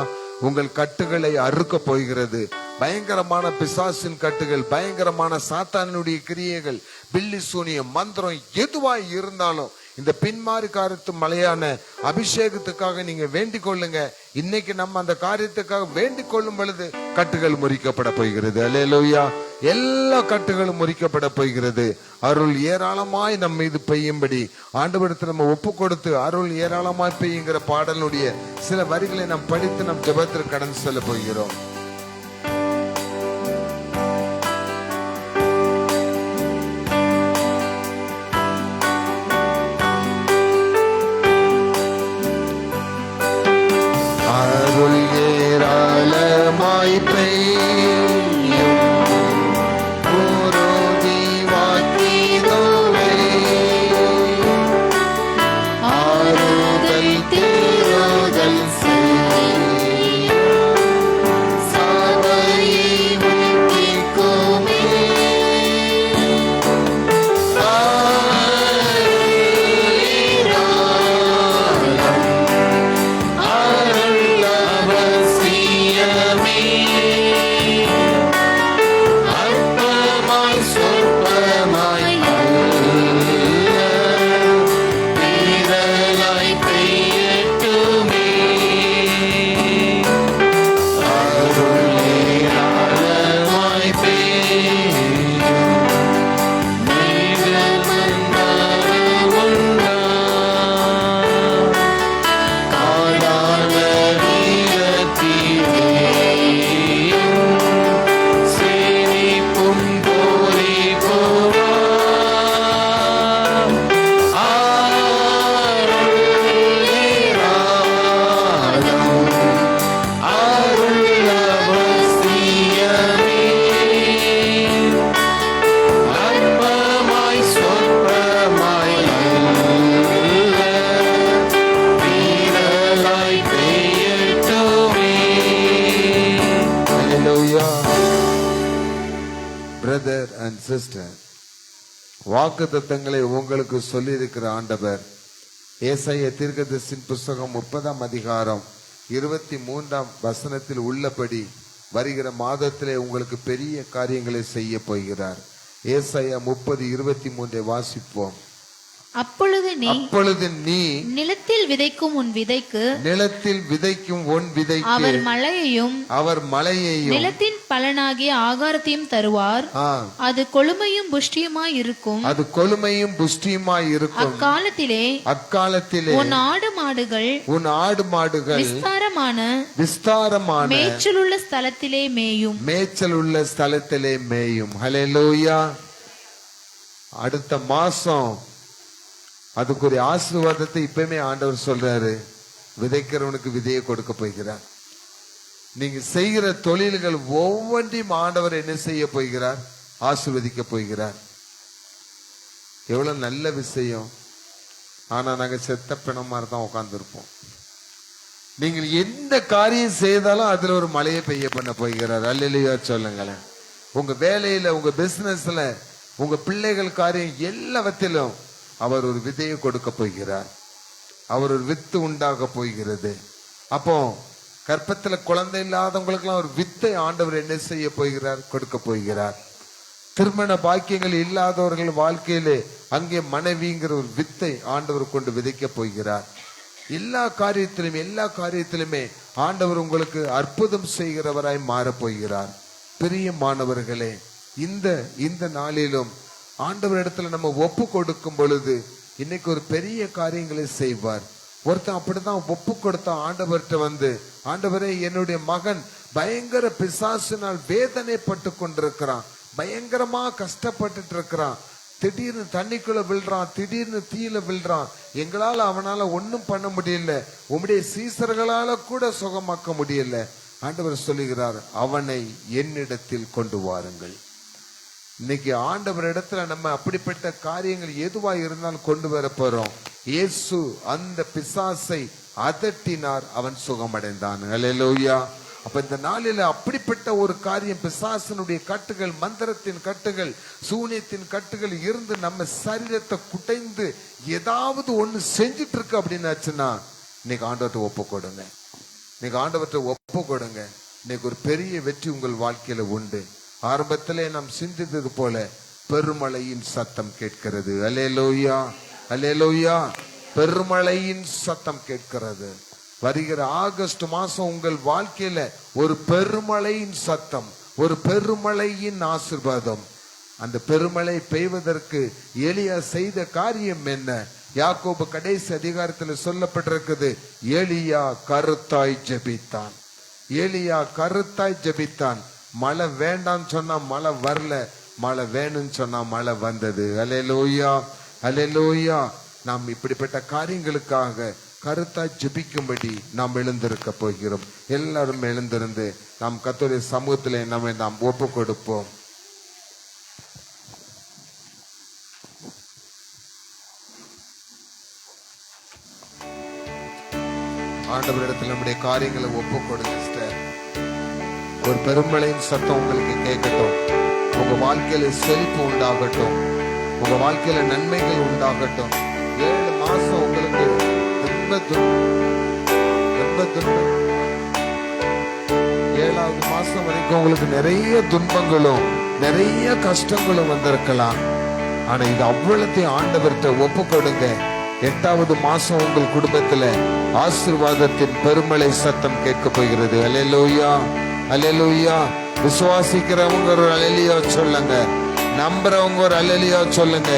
உங்கள் கட்டுகளை அறுக்க போகிறது. பயங்கரமான பிசாசின் கட்டுகள், பயங்கரமான சாத்தானுடைய கிரியைகள், பில்லி சூனியம், மந்திரம் எதுவாய் இருந்தாலும் இந்த பின்மாரி காலத்து மலையான அபிஷேகத்துக்காக நீங்க வேண்டிக் கொள்ளுங்க. இன்னைக்கு நம்ம அந்த காரியத்துக்காக வேண்டிக் கொள்ளும் பொழுது கட்டுகள் முறிக்கப்பட போகிறது. அல்லேலூயா. எல்லா கட்டுகளும் முறிக்கப்பட போகிறது. அருள் ஏராளமாய் நம்ம மீது பெய்யும்படி ஆண்டவரிடத்தில் நம்ம ஒப்பு கொடுத்து, அருள் ஏராளமாய் பெய்யுங்கிற பாடலுடைய சில வரிகளை நாம் படித்து நம் ஜெபத்திற்கு கடந்து செல்ல போகிறோம். அண்ட் சிஸ்டர், வாக்குத்தத்தங்களை உங்களுக்கு சொல்லி இருக்கிற ஆண்டவர் ஏசாயா தீர்க்கதரிசியின் புஸ்தகம் 30ஆம் அதிகாரம் 23ஆம் வசனத்தில் உள்ளபடி வருகிற மாதத்திலே உங்களுக்கு பெரிய காரியங்களை செய்ய போகிறார். ஏசாயா 30:23 வாசிப்போம். அப்பொழுது நீ நிலத்தில் விதைக்கும் உன் விதைக்கு அவர் மழையையும் நிலத்தின் பலனாகிய ஆகாரத்தையும் தருவார். அது கொழுமையும் புஷ்டியுமாய் இருக்கும். அக்காலத்திலே உன் ஆடு மாடுகள் விஸ்தாரமான மேய்ச்சலுள்ள ஸ்தலத்திலே மேயும். ஹல்லேலூயா. அடுத்த மாசம் அதுக்குரிய ஆசீர்வாதத்தை இப்பவுமே ஆண்டவர் சொல்றாரு. விதைக்கிறவனுக்கு விதையை கொடுக்க போகிறார். நீங்க செய்கிற தொழில்கள் ஒவ்வொன்றையும் ஆண்டவர் என்ன செய்ய போகிறார்? ஆசீர்வதிக்க போகிறார். எவ்வளவு நல்ல விஷயம். ஆனா நாங்க செத்த பிணமா தான் உட்கார்ந்துருப்போம். நீங்கள் எந்த காரியம் செய்தாலும் அதுல ஒரு மழையை பெய்ய பண்ண போகிறார். அல்லேலூயா சொல்லுங்களேன். உங்க வேலையில, உங்க பிசினஸ்ல, உங்க பிள்ளைகள் காரியம் எல்லாவற்றிலும் அவர் ஒரு விதையை கொடுக்க போகிறார். அவர் ஒரு வித்து உண்டாக போகிறது. அப்போ கர்ப்பத்துல குழந்தை இல்லாதவங்களுக்கெல்லாம் ஒரு வித்தை ஆண்டவர் என்ன செய்ய போகிறார்? கொடுக்க போகிறார். திருமண பாக்கியங்கள் இல்லாதவர்கள் வாழ்க்கையிலே அங்கே மனைவிங்கிற ஒரு வித்தை ஆண்டவர் கொண்டு விதைக்க போகிறார். எல்லா காரியத்திலுமே ஆண்டவர் உங்களுக்கு அற்புதம் செய்கிறவராய் மாறப் போகிறார். பிரியமானவர்களே, இந்த நாளிலும் ஆண்டவர் இடத்துல நம்ம ஒப்பு கொடுக்கும் பொழுது இன்னைக்கு ஒரு பெரிய காரியங்களை செய்வார். ஒருத்தன் அப்படிதான் ஒப்பு கொடுத்தா ஆண்டவர்கிட்ட வந்து, ஆண்டவரே என்னுடைய மகன் பயங்கர பிசாசினால் வேதனைப்பட்டு கொண்டிருக்கிறான், பயங்கரமா கஷ்டப்பட்டுட்டு இருக்கிறான், திடீர்னு தண்ணிக்குள்ள விழுறான், திடீர்னு தீயில விழுறான், எங்களால அவனால ஒன்னும் பண்ண முடியல, உம்முடைய சீசர்களால கூட சுகமாக்க முடியல. ஆண்டவர் சொல்லுகிறார், அவனை என்னிடத்தில் கொண்டு வாருங்கள். இன்னைக்கு ஆண்டவர் இடத்துல நம்ம அப்படிப்பட்ட காரியங்கள் எதுவா இருந்தாலும் கொண்டு வர போறோம். இயேசு அந்த பிசாசை அதட்டினார், அவன் சுகமடைந்தான். அல்லேலூயா. அப்ப இந்த நாளில அப்படிப்பட்ட ஒரு காரியம், பிசாசனுடைய கட்டுகள், மந்திரத்தின் கட்டுகள், சூனியத்தின் கட்டுகள் இருந்து நம்ம சரீரத்தை குடைந்து ஏதாவது ஒண்ணு செஞ்சிட்டு இருக்கு அப்படின்னாச்சுன்னா இன்னைக்கு ஆண்டவர்கிட்ட ஒப்பு கொடுங்க. இன்னைக்கு ஒரு பெரிய வெற்றி உங்கள் வாழ்க்கையில உண்டு. ஆரம்பத்திலே நாம் சிந்தித்தது போல பெருமழையின் சத்தம் கேட்கிறது. அல்லேலூயா, அல்லேலூயா. பெருமழையின் சத்தம் கேட்கிறது. வருகிற ஆகஸ்ட் மாசம் உங்கள் வாழ்க்கையில ஒரு பெருமழையின் சத்தம், ஒரு பெருமழையின் ஆசீர்வாதம். அந்த பெருமழை பெய்வதற்கு எலியா செய்த காரியம் என்ன? யாக்கோபு கடைசி அதிகாரத்தில் சொல்லப்பட்டிருக்குது, எலியா கருத்தாய் ஜெபித்தான். மழை வேண்டாம் சொன்னா மழை வரல, மழை வேணும்னு சொன்னா மழை வந்தது. அல்லேலூயா, அல்லேலூயா. நாம் இப்படிப்பட்ட காரியங்களுக்காக கருத்தாய் ஜெபிக்கும்படி நாம் எழுந்திருக்க போகிறோம். எல்லாரும் எழுந்திருந்து நாம் கர்த்தருடைய சமூகத்திலே நாம் ஒப்பு கொடுப்போம். ஆண்டவரிடத்தில் நம்முடைய காரியங்களை ஒப்பு கொடுங்க. ஒரு பெருமழையின் சத்தம் உங்களுக்கு கேட்கட்டும். உங்க வாழ்க்கையில செழிப்பு உண்டாகட்டும், உங்க வாழ்க்கையில நன்மைகள் உண்டாகட்டும். 7 மாசம் உங்களுக்கு ரொம்ப துன்பம். 7வது மாசம் வரைக்கும் உங்களுக்கு நிறைய துன்பங்களும் நிறைய கஷ்டங்களும் வந்திருக்கலாம். ஆனா இது அவ்வளத்தையும் ஆண்டவர்கிட்ட ஒப்பு கொடுங்க. 8வது மாசம் உங்கள் குடும்பத்துல ஆசீர்வாதத்தின் பெருமழை சத்தம் கேட்க போகிறது. அல்லேலூயா, அல்லேலூயா. விசுவாசிக்கிறவங்க ஒரு அல்லேலூயா சொல்லுங்க, நம்புறவங்க ஒரு அல்லேலூயா சொல்லுங்க.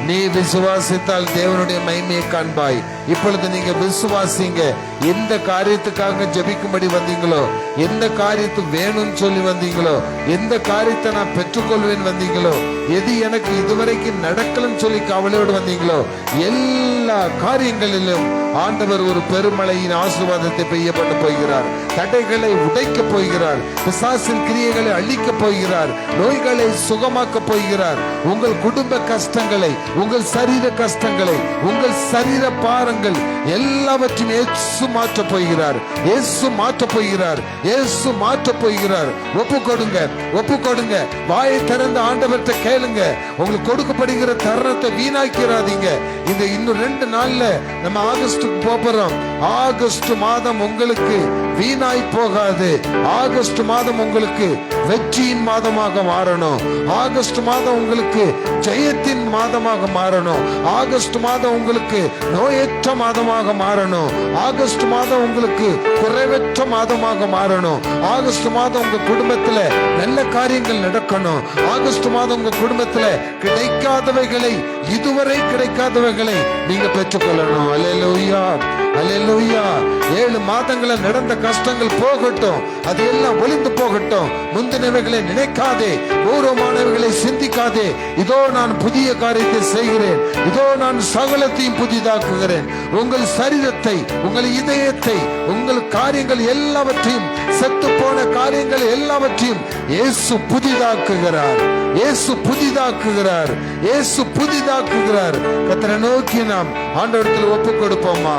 நீ விசுவாசித்தால் தேவனுடைய மகிமையை காண்பாய். இப்பொழுது நீங்க விசுவாசிங்க. எந்த காரியத்துக்காக ஜெபிக்கும்படி வந்தீங்களோ, எந்த காரியத்து வேணும்னு சொல்லி வந்தீங்களோ, எந்த காரியத்தை நான் பெற்றுக்கொள்வேன் வந்தீங்களோ, எது எனக்கு இதுவரைக்கும் நடக்கலன்னு சொல்லி கவலையோடு வந்தீங்களோ, எல்லா காரியங்களிலும் ஆண்டவர் ஒரு பெருமழையின் ஆசீர்வாதத்தை பெய்ய பண்ண போகிறார். தடைகளை உடைக்க போகிறார். பிசாசின் கிரியைகளை அழிக்க போகிறார். நோய்களை சுகமாக்க போகிறார். உங்கள் குடும்ப கஷ்டங்களை, உங்கள் சரீர கஷ்டங்களை, உங்கள் சரீர பார கூடாரங்கள் எல்லாவற்றையும் இயேசு மாற்றப் போகிறார். இயேசு மாற்றப் போகிறார். இயேசு மாற்றப் போகிறார். ஒப்பு கொடுங்க, ஒப்பு கொடுங்க. வாயை திறந்து ஆண்டவர்கிட்ட கேளுங்க. உங்களுக்கு கொடுக்கப்படுகிற தருணத்தை வீணாக்கிறாதீங்க. இந்த இன்னும் 2 நாள்ல நம்ம ஆகஸ்டுக்கு போறோம். ஆகஸ்ட் மாதம் உங்களுக்கு வீணாய் போகாது. ஆகஸ்ட் மாதம் உங்களுக்கு வெற்றியின் மாதமாக மாறணும். ஆகஸ்ட் மாதம் உங்களுக்கு ஜெயத்தின் மாதமாக மாறணும். ஆகஸ்ட் மாதம் உங்களுக்கு நோயற்ற மாதமாக மாறணும். ஆகஸ்ட் மாதம் உங்களுக்கு குறைவற்ற மாதமாக மாறணும். ஆகஸ்ட் மாதம் உங்க குடும்பத்துல நல்ல காரியங்கள் நடக்கணும். ஆகஸ்ட் மாதம் உங்க குடும்பத்துல கிடைக்காதவைகளை, இதுவரை கிடைக்காதவைகளை நீங்க பெற்றுக்கொள்ளணும். அல்லேலூயா, அல்லேலூயா. 7 மாதங்கள நடந்த கஷ்டங்கள் போகட்டும். அது எல்லாம் ஒளிந்து போகட்டும். முந்தினவைகளை நினைக்காதே, பூர்வமானவைகளை சிந்திக்காதே. இதோ நான் புதிய காரியத்தை செய்கிறேன். இதோ நான் சகலத்தையும் புதிதாக்குகிறேன். உங்கள் சரீரத்தை, உங்கள் இதயத்தை, உங்கள் காரியங்கள் எல்லாவற்றையும், செத்து போன காரியங்கள் எல்லாவற்றையும் இயேசு புதிதாக்குகிறார். இயேசு புதிதாக்குகிறார். இயேசு புதிதாக்குகிறார். கர்த்தரை நோக்கி நாம் ஆண்டவரிடத்தில் ஒப்பு கொடுப்போமா?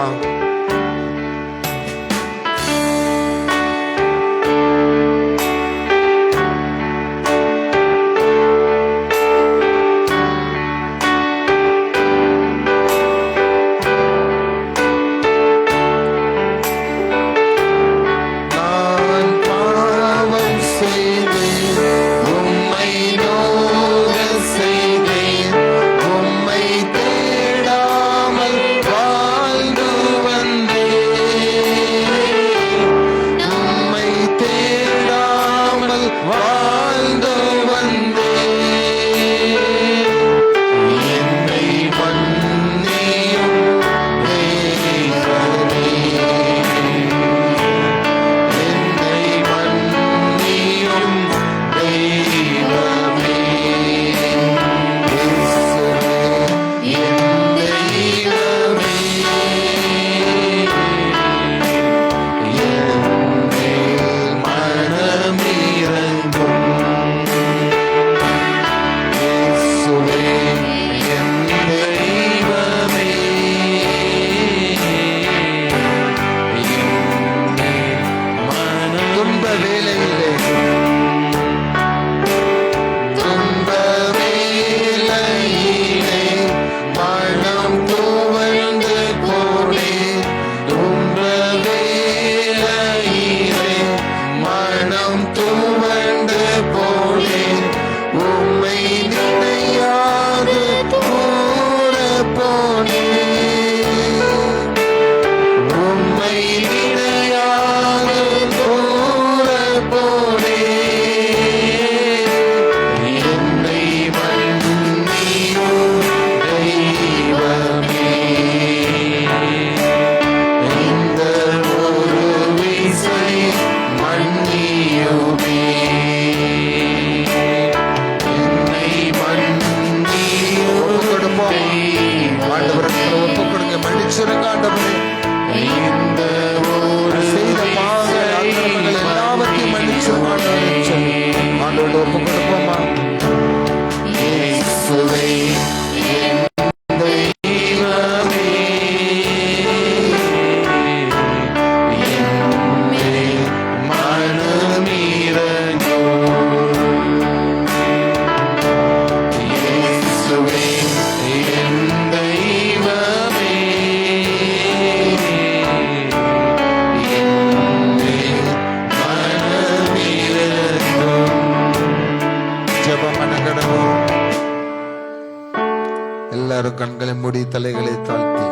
எல்லாரும் கண்களை மூடி தலைகளை தாழ்த்தி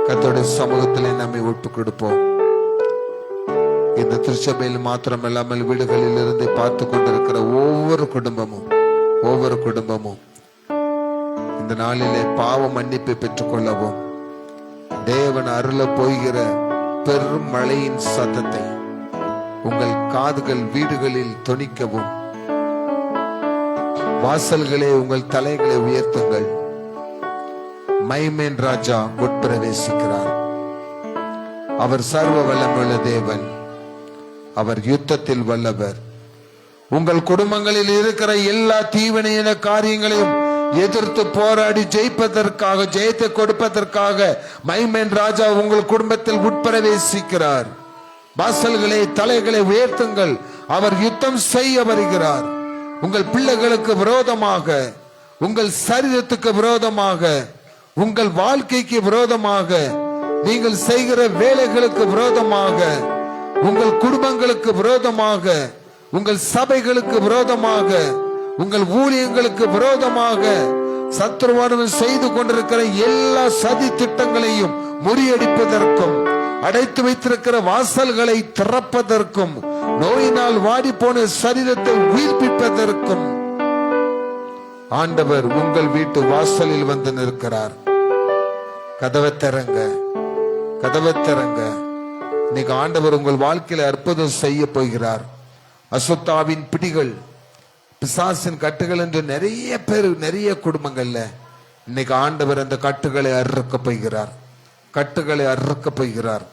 கர்த்தருடைய சமூகத்திலே நம்மை ஒப்பு கொடுப்போம். இந்த திருச்சபையில் மாத்திரம் இல்லாமல் வீடுகளில் இருந்து பார்த்து கொண்டிருக்கிற ஒவ்வொரு குடும்பமும் இந்த நாளிலே பாவ மன்னிப்பை பெற்றுக் கொள்ளவும், தேவன் அருள போகிற பெரும் மழையின் சத்தத்தை உங்கள் காதுகள் வீடுகளில் தொனிக்கவும், வாசல்களே உங்கள் தலைகளை உயர்த்துங்கள். மைமேன் ராஜா உட்பிரவேசிக்கிறார். அவர் சர்வ வல்லமுள்ள தேவன். அவர் யுத்தத்தில் வல்லவர். உங்கள் குடும்பங்களில் இருக்கிற எல்லா தீவினையான காரியங்களையும் எதிர்த்து போராடி ஜெயிப்பதற்காக, ஜெயத்தை கொடுப்பதற்காக மைமேன் ராஜா உங்கள் குடும்பத்தில் உட்பிரவேசிக்கிறார். வாசல்களை, தலைகளை உயர்த்துங்கள், அவர் யுத்தம் செய்ய வருகிறார். உங்கள் பிள்ளைகளுக்கு விரோதமாக, உங்கள் சரீரத்துக்கு விரோதமாக, உங்கள் வாழ்க்கைக்கு விரோதமாக, நீங்கள் செய்கிற வேலைகளுக்கு விரோதமாக, உங்கள் குடும்பங்களுக்கு விரோதமாக, உங்கள் சபைகளுக்கு விரோதமாக, உங்கள் ஊழியங்களுக்கு விரோதமாக சத்துருவானவன் செய்து கொண்டிருக்கிற எல்லா சதி திட்டங்களையும் முறியடிப்பதற்கும், அடைத்து வைத்திருக்கிற வாசல்களை திறப்பதற்கும், நோயினால் வாடி போன சரீரத்தை உயிர்ப்பிப்பதற்கும் ஆண்டவர் உங்கள் வீட்டு வாசலில் வந்து நிற்கிறார். கதவை திறங்க, கதவை திறங்க. இன்னைக்கு ஆண்டவர் உங்கள் வாழ்க்கையில அற்புதம் செய்ய போகிறார். அசுத்தாவின் பிடிகள், பிசாசின் கட்டுகள் என்று நிறைய பேர், நிறைய குடும்பங்கள்ல இன்னைக்கு ஆண்டவர் அந்த கட்டுகளை அறுக்க போகிறார். கட்டுகளை அறுக்க போகிறார்.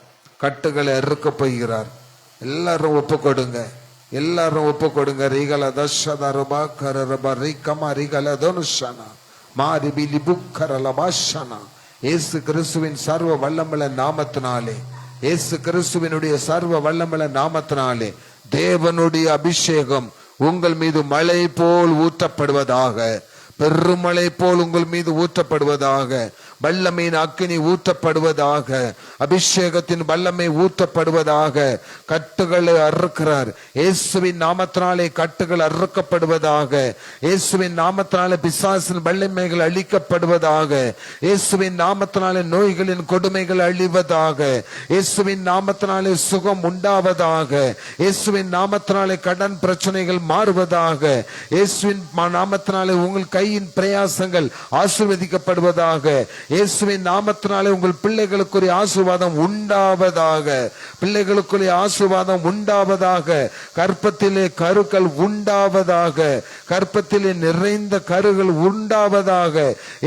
கட்டுகளை அறுக்க போகிறார். எல்லாரும் ஒப்பு கொடுங்க, எல்லாரும் ஒப்பு கொடுங்க. ரீகல தஷதரபா கரரபா ரீகமா ரீகல தனுஷனா மாரிபி லிபுக்கரலபாஷனா. இயேசு கிறிஸ்துவின் சர்வ வல்லமையுள்ள நாமத்தினாலே, இயேசு கிறிஸ்துவினுடைய சர்வ வல்லமையுள்ள நாமத்தினாலே தேவனுடைய அபிஷேகம் உங்கள் மீது மழை போல் ஊற்றப்படுவதாக, பெருமழை போல் உங்கள் மீது ஊற்றப்படுவதாக, வல்லமையின் அக்கினி ஊற்றப்படுவதாக, அபிஷேகத்தின் வல்லமை ஊற்றப்படுவதாக. கட்டுகளை அறுக்கிறார். இயேசுவின் நாமத்தினாலே கட்டுகள் அறுக்கப்படுவதாக. இயேசுவின் நாமத்தினாலே பிசாசின் வல்லமைகள் அழிக்கப்படுவதாக. இயேசுவின் நாமத்தினாலே நோய்களின் கொடுமைகள் அழிவதாக. இயேசுவின் நாமத்தினாலே சுகம் உண்டாவதாக. இயேசுவின் நாமத்தினாலே கடன் பிரச்சனைகள் மாறுவதாக. இயேசுவின் நாமத்தினாலே உங்கள் கையின் பிரயாசங்கள் ஆசீர்வதிக்கப்படுவதாக. இயேசுவின் நாமத்தினாலே உங்கள் பிள்ளைகளுக்குரிய ஆசீர்வாதம் உண்டாவதாக. பிள்ளைகளுக்குரிய ஆசீர்வாதம் உண்டாவதாக. கற்பத்திலே கருக்கள் உண்டாவதாக. கற்பத்திலே நிறைந்த கருகள் உண்டாவதாக.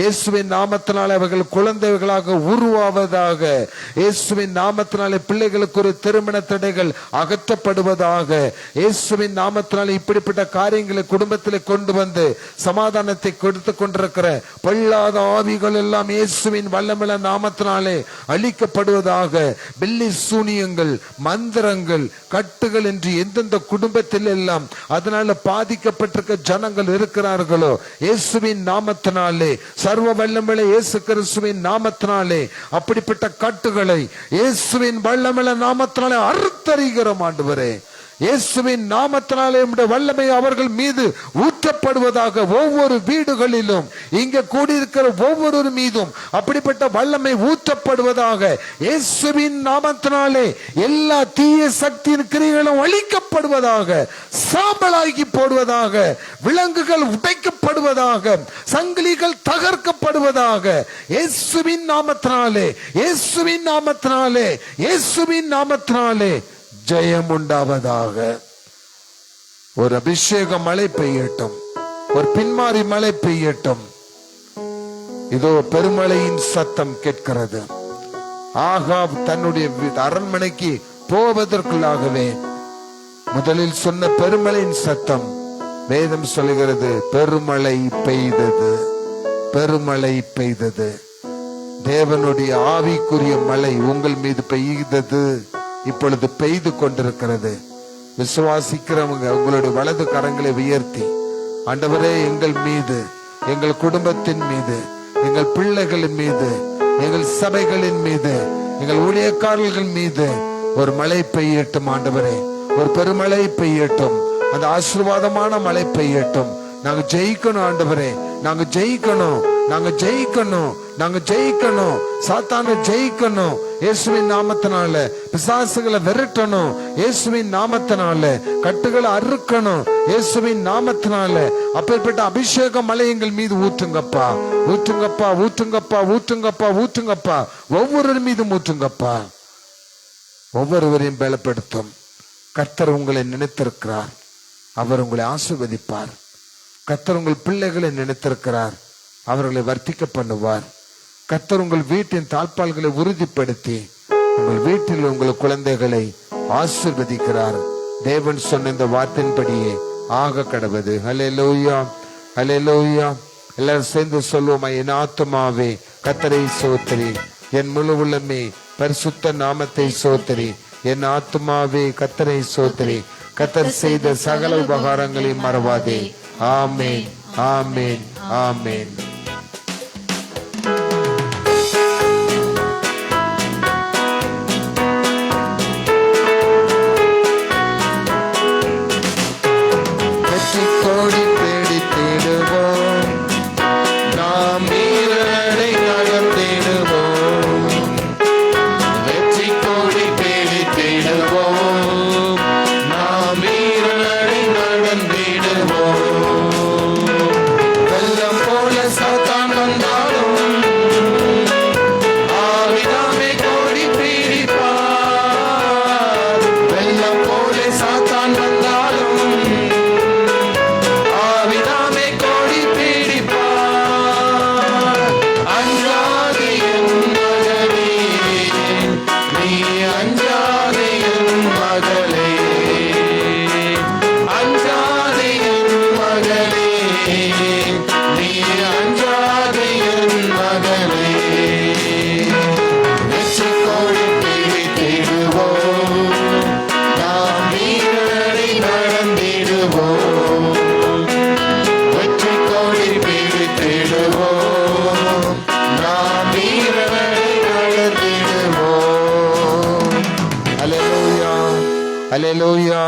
இயேசுவின் நாமத்தினாலே அவர்கள் குழந்தைகளாக உருவாவதாக. இயேசுவின் நாமத்தினாலே பிள்ளைகளுக்குரிய திருமண தடைகள் அகற்றப்படுவதாக. இயேசுவின் நாமத்தினாலே இப்படிப்பட்ட காரியங்களை குடும்பத்திலே கொண்டு வந்து சமாதானத்தை கொடுத்து கொண்டிருக்கிற பொல்லாத ஆவிகள் எல்லாம் இயேசுவின் வல்லமையுள்ள நாமத்தினாலே அழிக்கப்படுவதாக. பில்லி சூனியங்கள், மந்திரங்கள், கட்டுகள் என்று எந்தெந்த குடும்பத்தில் எல்லாம் அதனால பாதிக்கப்பட்டிருக்க ஜனங்கள் இருக்கிறார்களோ இயேசுவின் நாமத்தினாலே, சர்வ வல்லமையுள்ள இயேசு கிறிஸ்துவின் நாமத்தினாலே அப்படிப்பட்ட கட்டுகளை இயேசுவின் வல்லமையுள்ள நாமத்தினாலே அறுத்தறிகிறோம் ஆண்டவரே. இயேசுவின் நாமத்தினாலே உம்முடைய வல்லமை அவர்கள் மீது ஊற்றப்படுவதாக. ஒவ்வொரு வீடுகளிலும், இங்க கூடியிருக்கிற ஒவ்வொரு மீதும் அப்படிப்பட்ட வல்லமை ஊற்றப்படுவதாக. இயேசுவின் நாமத்தினாலே எல்லா தீய சக்தியின் கிரியைகளும் அழிக்கப்படுவதாக, சாம்பலாகி போடுவதாக, விலங்குகள் உடைக்கப்படுவதாக, சங்கிலிகள் தகர்க்கப்படுவதாக. இயேசுவின் நாமத்தினாலே, இயேசுவின் நாமத்தினாலே, இயேசுவின் நாமத்தினாலே ஜெயம் உண்டாவதாக. ஒரு அபிஷேக மழை பெய்யட்டும், ஒரு பின்மாறி மழை பெய்யட்டும். இதோ பெருமழையின் சத்தம் கேட்கிறது. ஆகாப் தன்னுடைய அரண்மனைக்கு போவதற்குள்ளாகவே முதலில் சொன்ன பெருமழையின் சத்தம் வேதம் சொல்லுகிறது, பெருமழை பெய்தது, பெருமழை பெய்தது. தேவனுடைய ஆவிக்குரிய மழை உங்கள் மீது பெய்தது, இப்பொழுது பெய்து கொண்டிருக்கிறது. விசுவாசிக்கிறவங்க உங்களுடைய வலது கரங்களை உயர்த்தி, ஆண்டவரே எங்கள் மீது, எங்கள் குடும்பத்தின் மீது, எங்கள் பிள்ளைகளின் மீது, எங்கள் சபைகளின் மீது, எங்கள் ஊழியக்காரர்கள் மீது ஒரு மழை பெய்யட்டும் ஆண்டவரே. ஒரு பெருமழை பெய்யட்டும், அந்த ஆசீர்வாதமான மழை பெய்யட்டும். நாங்க ஜெயிக்கணும் ஆண்டவரே, நாங்க ஜெயிக்கணும், நாங்க ஜெயிக்கணும், நாங்க ஜெயிக்கணும். சாத்தானை ஜெயிக்கணும் இயேசுவின் நாமத்தினால. பிசாசுகளை விரட்டணும் இயேசுவின் நாமத்தினால. கட்டுகளை அறுக்கணும் இயேசுவின் நாமத்தினால. அப்பேற்பட்ட அபிஷேக மழை எங்கள் மீது ஊற்றுங்கப்பா, ஊற்றுங்கப்பா, ஊற்றுங்கப்பா, ஊற்றுங்கப்பா, ஊற்றுங்கப்பா. ஒவ்வொரு மீதும் ஊற்றுங்கப்பா. ஒவ்வொருவரையும் பலப்படுத்தும். கர்த்தர் உங்களை நினைத்திருக்கிறார், அவர் உங்களை ஆசீர்வதிப்பார். கர்த்தர் உங்கள் பிள்ளைகளை நினைத்திருக்கிறார், அவர்களை வர்த்திக்க பண்ணுவார். கர்த்தர் உங்கள் வீட்டின் தாழ்பால்களை உறுதிப்படுத்தி உங்கள் வீட்டில் உங்கள் குழந்தைகளை ஆசீர்வதிக்கிறார். தேவன் சொன்ன இந்த வார்த்தையின்படியே ஆக கடவுது. ஹல்லேலூயா, ஹல்லேலூயா, எல்லாரும் சேர்ந்து சொல்லுவோமா? என் ஆத்துமாவே கர்த்தரை சோத்திரி, என் முழு உள்ளமே பரிசுத்த நாமத்தை சோத்திரி. என் ஆத்துமாவே கர்த்தரை சோத்திரி, கர்த்தர் செய்த சகல உபகாரங்களையும் மறவாதே. ஆமென், ஆமென், ஆமென். வெற்றி கோடி தேடி தேடுவோம், நாம் வீரரை நடந்திடுவோம். வெற்றி கோடி தேடி தேடுவோம், நாம் வீரரை நடந்திடுவோம். வெள்ளம் போல சாத்தான் வந்தாலும் ஆவிதாமே கோடி பீடிப்பார். வெள்ளம் போல சாத்தான் வந்தாலும் ஆவிதாமே கோடி பீடிப்பார். அஞ்சாதே என் மகனே, நீ அஞ்சாதே என் மகளே. அஞ்சாதே என் மகளே, நீ அஞ்சாதே என் மகளே. வெற்றி கோடி தேடி தேடுவோம், நாம் வீரரை நடந்திடுவோம். வெற்றி கோடி தேடி தேடுவோம், நாம் வீரரை நடந்திடுவோம். அல்லேலூயா, அல்லேலூயா.